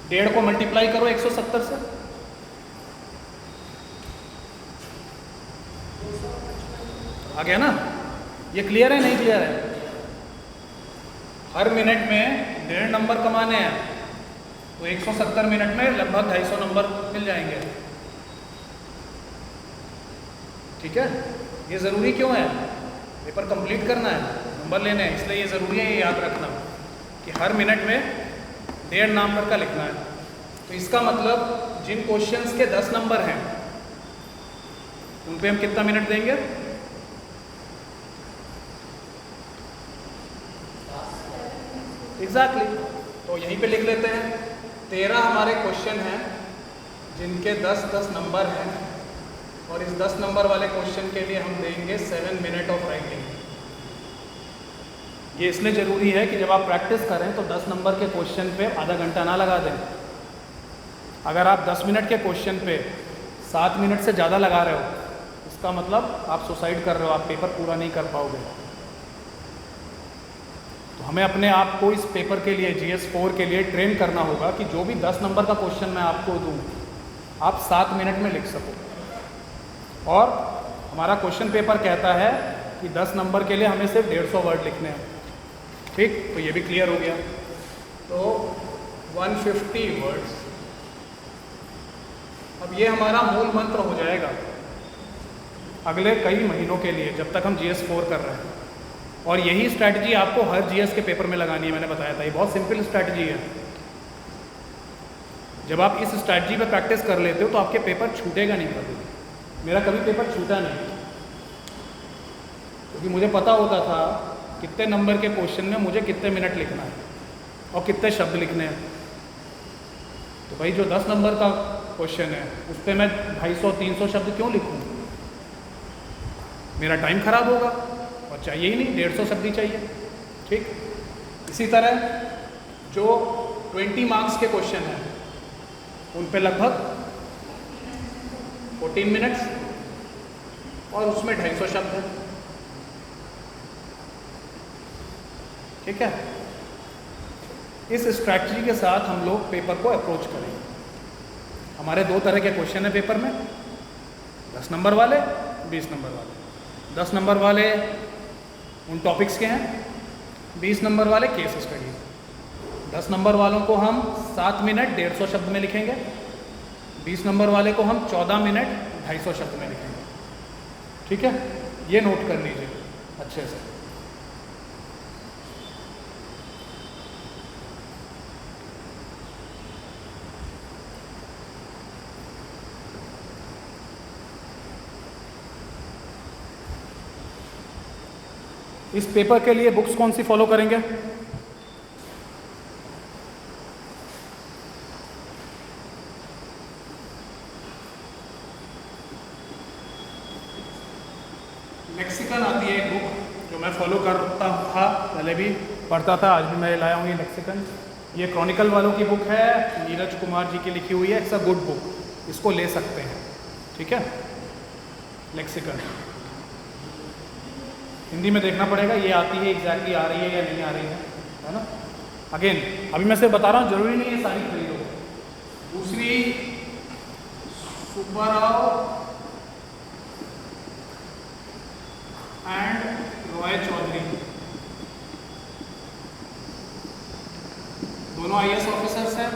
1.5 को मल्टीप्लाई करो 170 से, आ गया ना? ये क्लियर है नहीं क्लियर है? हर मिनट में 1.5 नंबर कमाने हैं तो 170 मिनट में लगभग 250 नंबर मिल जाएंगे। ठीक है, ये ज़रूरी क्यों है? पेपर कंप्लीट करना है, नंबर लेने हैं, इसलिए ये ज़रूरी है ये याद रखना कि हर मिनट में 1.5 नंबर का लिखना है। तो इसका मतलब जिन क्वेश्चंस के 10 नंबर हैं उन पे हम कितना मिनट देंगे? एग्जैक्टली तो यहीं पे लिख लेते हैं 13 हमारे क्वेश्चन हैं जिनके 10-10 नंबर हैं और इस 10 नंबर वाले क्वेश्चन के लिए हम देंगे 7 मिनट ऑफ राइटिंग। ये इसलिए ज़रूरी है कि जब आप प्रैक्टिस करें तो 10 नंबर के क्वेश्चन पे आधा घंटा ना लगा दें। अगर आप 10 मिनट के क्वेश्चन पे 7 मिनट से ज़्यादा लगा रहे हो इसका मतलब आप सुसाइड कर रहे हो, आप पेपर पूरा नहीं कर पाओगे। तो हमें अपने आप को इस पेपर के लिए GS 4 के लिए ट्रेन करना होगा कि जो भी 10 नंबर का क्वेश्चन मैं आपको दूँ आप 7 मिनट में लिख सको। और हमारा क्वेश्चन पेपर कहता है कि 10 नंबर के लिए हमें सिर्फ 150 वर्ड लिखने हैं। ठीक, तो ये भी क्लियर हो गया। तो 150 वर्ड्स, अब ये हमारा मूल मंत्र हो जाएगा अगले कई महीनों के लिए जब तक हम GS 4 कर रहे हैं। और यही स्ट्रैटेजी आपको हर GS के पेपर में लगानी है। मैंने बताया था ये बहुत सिंपल स्ट्रैटेजी है। जब आप इस स्ट्रैटेजी पे प्रैक्टिस कर लेते हो तो आपके पेपर छूटेगा नहीं कभी। मेरा कभी पेपर छूटा नहीं क्योंकि मुझे पता होता था कितने नंबर के क्वेश्चन में मुझे कितने मिनट लिखना है और कितने शब्द लिखने हैं। तो भाई जो 10 नंबर का क्वेश्चन है उस पर मैं 250-300 शब्द क्यों लिखूँ? मेरा टाइम खराब होगा और चाहिए ही नहीं, 150 शब्द ही चाहिए। ठीक, इसी तरह जो 20 मार्क्स के क्वेश्चन हैं उन पे लगभग 14 मिनट्स और उसमें 250 शब्द हैं। ठीक है, इस स्ट्रैटेजी के साथ हम लोग पेपर को अप्रोच करेंगे। हमारे 2 तरह के क्वेश्चन है पेपर में, 10 नंबर वाले, 20 नंबर वाले। 10 नंबर वाले उन टॉपिक्स के हैं, 20 नंबर वाले केस स्टडी। 10 नंबर वालों को हम 7 मिनट 150 शब्द में लिखेंगे, 20 नंबर वाले को हम 14 मिनट 250 शब्द में लिखेंगे। ठीक है, ये नोट कर लीजिए अच्छे से। इस पेपर के लिए बुक्स कौन सी फॉलो करेंगे? लेक्सिकन आती है एक बुक जो मैं फॉलो करता था, पहले भी पढ़ता था, आज भी मैं लाया हूँ ये लेक्सिकन। ये क्रॉनिकल वालों की बुक है, नीरज कुमार जी की लिखी हुई है। इट्स अ गुड बुक, इसको ले सकते हैं। ठीक है, लेक्सिकन हिंदी में देखना पड़ेगा ये आती है एग्जैक्टली आ रही है या नहीं आ रही है ना। अगेन अभी मैं सिर्फ बता रहा हूँ, जरूरी नहीं है सारी खरीदो। दूसरी सुब्बाराव एंड रॉय चौधरी, दोनों IAS ऑफिसर्स हैं,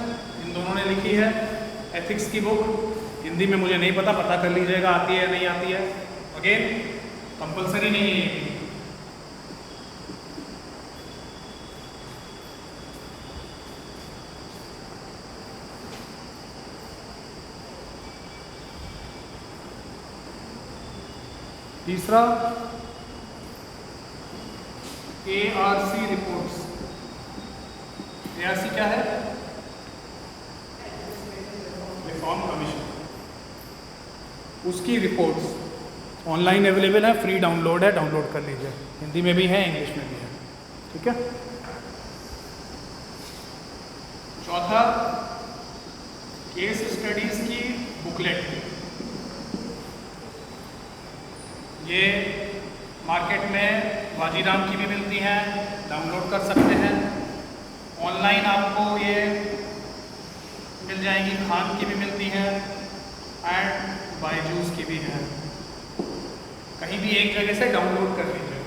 इन दोनों ने लिखी है एथिक्स की बुक। हिंदी में मुझे नहीं पता, पता कर लीजिएगा आती है या नहीं आती है। अगेन कंपलसरी नहीं है ये। तीसरा ARC रिपोर्ट्स। ARC क्या है? Reform commission. उसकी रिपोर्ट्स ऑनलाइन अवेलेबल है, फ्री डाउनलोड है, डाउनलोड कर लीजिए। हिंदी में भी है, इंग्लिश में भी है। ठीक है। चौथा केस स्टडीज की बुकलेट। ये मार्केट में बाजीराम की भी मिलती हैं, डाउनलोड कर सकते हैं। ऑनलाइन आपको ये मिल जाएंगी, खान की भी मिलती है एंड बायजूस की भी है। कहीं भी एक जगह से डाउनलोड कर लीजिए,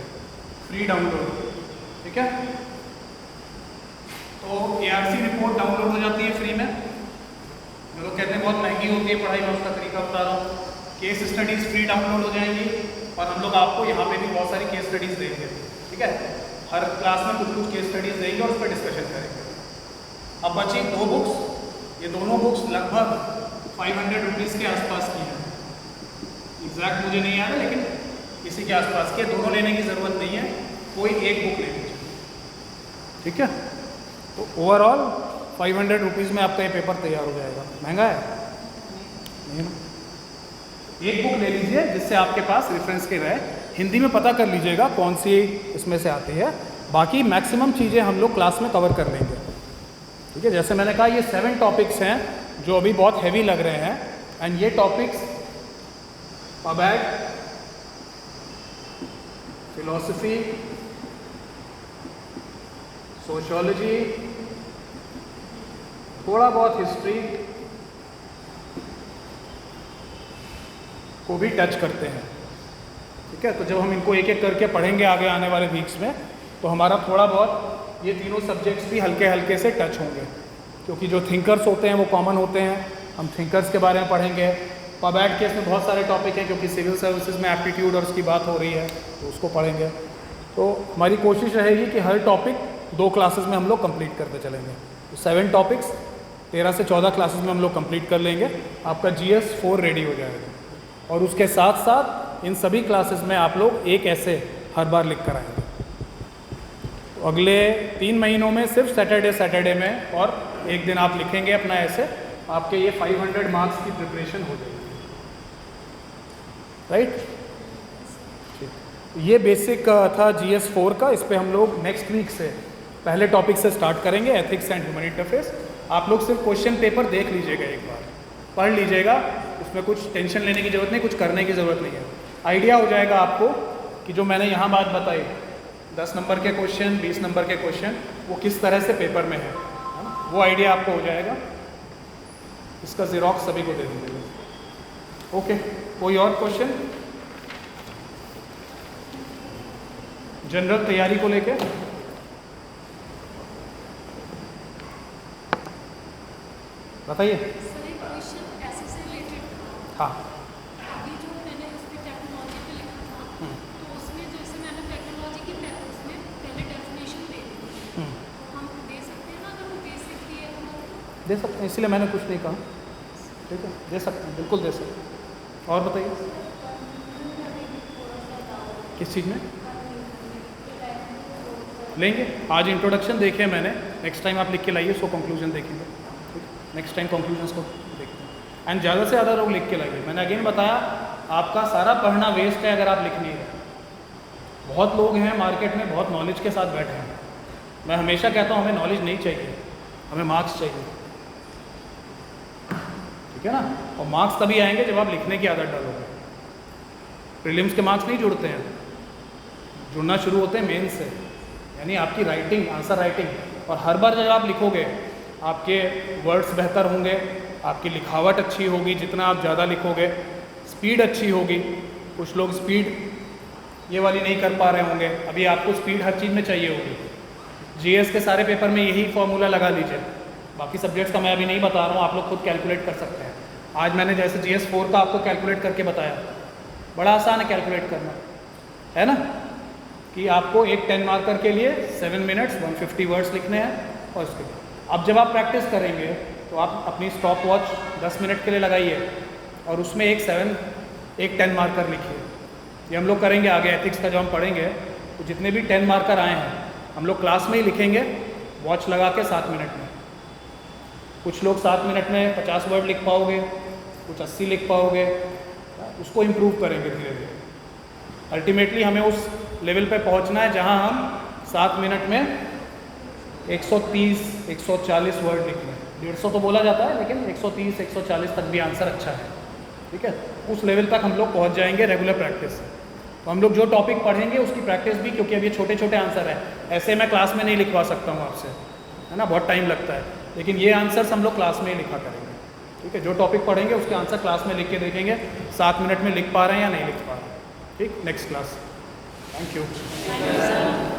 फ्री डाउनलोड, ठीक है। तो ARC रिपोर्ट डाउनलोड हो जाती है फ्री में। जो लोग कहते हैं बहुत महंगी होती है पढ़ाई, मैं उसका तरीका बता रहा हूँ। केस स्टडीज़ फ्री डाउनलोड हो जाएंगी और हम लोग आपको यहाँ पे भी बहुत सारी केस स्टडीज़ देंगे, ठीक है। हर क्लास में कुछ केस स्टडीज़ देंगे और उस पर डिस्कशन करेंगे। अब बची 2 बुक्स। ये दोनों बुक्स लगभग 500 रुपीज़ के आसपास की हैं। एग्जैक्ट मुझे नहीं याद है लेकिन इसी के आसपास की। दोनों लेने की ज़रूरत नहीं है, कोई एक बुक ले लीजिए, ठीक है। तो ओवरऑल 500 रुपीज़ में आपका ये पेपर तैयार हो जाएगा। महंगा है नहीं ना। एक बुक ले लीजिए जिससे आपके पास रेफरेंस के रहे। हिंदी में पता कर लीजिएगा कौन सी इसमें से आती है। बाकी मैक्सिमम चीज़ें हम लोग क्लास में कवर कर लेंगे, ठीक है। जैसे मैंने कहा ये 7 टॉपिक्स हैं जो अभी बहुत हैवी लग रहे हैं। एंड ये टॉपिक्स पबैड, फिलॉसफी, सोशियोलॉजी, थोड़ा बहुत हिस्ट्री को भी टच करते हैं, ठीक है। तो जब हम इनको एक एक करके पढ़ेंगे आगे आने वाले वीक्स में, तो हमारा थोड़ा बहुत ये तीनों सब्जेक्ट्स भी हल्के हल्के से टच होंगे, क्योंकि जो थिंकर्स होते हैं वो कॉमन होते हैं। हम थिंकर्स के बारे में पढ़ेंगे। पबैड केस में बहुत सारे टॉपिक हैं क्योंकि सिविल सर्विसेज में एप्टीट्यूड और उसकी बात हो रही है, तो उसको पढ़ेंगे। तो हमारी कोशिश रहेगी कि हर टॉपिक 2 क्लासेस में हम लोग कंप्लीट करते चलेंगे। तो 7 टॉपिक्स 13 से 14 क्लासेस में हम लोग कंप्लीट कर लेंगे। आपका GS 4 रेडी हो जाएगा। और उसके साथ साथ इन सभी क्लासेस में आप लोग एक ऐसे हर बार लिख कर आएंगे। तो अगले 3 महीनों में सिर्फ सैटरडे में और एक दिन आप लिखेंगे अपना ऐसे, आपके ये 500 मार्क्स की प्रिपरेशन हो जाएगी, राइट। ये बेसिक था GS 4 का। इस पे हम लोग नेक्स्ट वीक से पहले टॉपिक से स्टार्ट करेंगे, एथिक्स एंड ह्यूमन इंटरफेस। आप लोग सिर्फ क्वेश्चन पेपर देख लीजिएगा, एक बार पढ़ लीजिएगा। उसमें कुछ टेंशन लेने की ज़रूरत नहीं, कुछ करने की ज़रूरत नहीं है। आइडिया हो जाएगा आपको कि जो मैंने यहाँ बात बताई, 10 नंबर के क्वेश्चन, 20 नंबर के क्वेश्चन, वो किस तरह से पेपर में है ना? वो आइडिया आपको हो जाएगा। इसका ज़ेरॉक्स सभी को दे दीजिएगा। ओके, कोई और क्वेश्चन जनरल तैयारी को लेके? बताइए। सर एक क्वेश्चन ऐसे से रिलेटेड था। हाँ, अभी जो मैंने उस पर टेक्नोलॉजी पे लिखा था, तो उसमें जैसे मैंने टेक्नोलॉजी की उसमें पहले डेफिनेशन दे दी, तो हम दे सकते हैं ना, अगर वो बेसिक दिए तो दे सकते हैं, इसलिए मैंने कुछ नहीं कहा, ठीक है। दे सकते हैं, बिल्कुल दे सकते हैं। और बताइए किस चीज़ में लेंगे? आज इंट्रोडक्शन देखे मैंने, नेक्स्ट टाइम आप लिख के लाइए, सो कंक्लूजन देखेंगे, नेक्स्ट टाइम कंक्लूजन्स को देखते हैं। एंड ज़्यादा से ज़्यादा लोग लिख के लाइए। मैंने अगेन बताया, आपका सारा पढ़ना वेस्ट है अगर आप लिख नहीं रहे। बहुत लोग हैं मार्केट में बहुत नॉलेज के साथ बैठे हैं। मैं हमेशा कहता हूँ हमें नॉलेज नहीं चाहिए, हमें मार्क्स चाहिए, ठीक है ना। और मार्क्स तभी आएंगे जब आप लिखने की आदत डालोगे। प्रीलिम्स के मार्क्स नहीं जुड़ते हैं, जुड़ना शुरू होते हैं मेंस से, यानी आपकी राइटिंग, आंसर राइटिंग। और हर बार जब आप लिखोगे आपके वर्ड्स बेहतर होंगे, आपकी लिखावट अच्छी होगी, जितना आप ज़्यादा लिखोगे, स्पीड अच्छी होगी। कुछ लोग स्पीड ये वाली नहीं कर पा रहे होंगे, अभी आपको स्पीड हर चीज़ में चाहिए होगी। GS के सारे पेपर में यही फॉर्मूला लगा लीजिए। बाकी सब्जेक्ट्स का मैं अभी नहीं बता रहा हूँ, आप लोग खुद कैलकुलेट कर सकते हैं। आज मैंने जैसे GS 4 का आपको कैलकुलेट करके बताया, बड़ा आसान है कैलकुलेट करना, है ना। कि आपको एक 10 मार्कर के लिए 7 मिनट्स 150 वर्ड्स लिखने हैं। और उसके अब जब आप प्रैक्टिस करेंगे तो आप अपनी स्टॉप वॉच 10 मिनट के लिए लगाइए और उसमें एक 10 मार्कर लिखिए। ये हम लोग करेंगे आगे एथिक्स का जब हम पढ़ेंगे, तो जितने भी 10 मार्कर आए हैं हम लोग क्लास में ही लिखेंगे, वॉच लगा के 7 मिनट में। कुछ लोग 7 मिनट में 50 वर्ड लिख पाओगे, कुछ 80 लिख पाओगे, उसको इम्प्रूव करेंगे धीरे धीरे। अल्टीमेटली हमें उस लेवल पे पहुंचना है जहां हम 7 मिनट में 130-140 वर्ड लिख लें। 150 तो बोला जाता है, लेकिन 130-140 तक भी आंसर अच्छा है, ठीक है। उस लेवल तक हम लोग पहुंच जाएंगे रेगुलर प्रैक्टिस से। तो हम लोग जो टॉपिक पढ़ेंगे उसकी प्रैक्टिस भी, क्योंकि अब ये छोटे छोटे आंसर हैं, ऐसे मैं क्लास में नहीं लिखवा सकता हूँ आपसे, है ना, बहुत टाइम लगता है। लेकिन ये आंसर्स हम लोग क्लास में ही लिखा करेंगे, ठीक है। जो टॉपिक पढ़ेंगे उसके आंसर क्लास में लिख के देखेंगे 7 मिनट में लिख पा रहे हैं या नहीं लिख पा रहे हैं, ठीक, next class. Thank you. Thank you sir.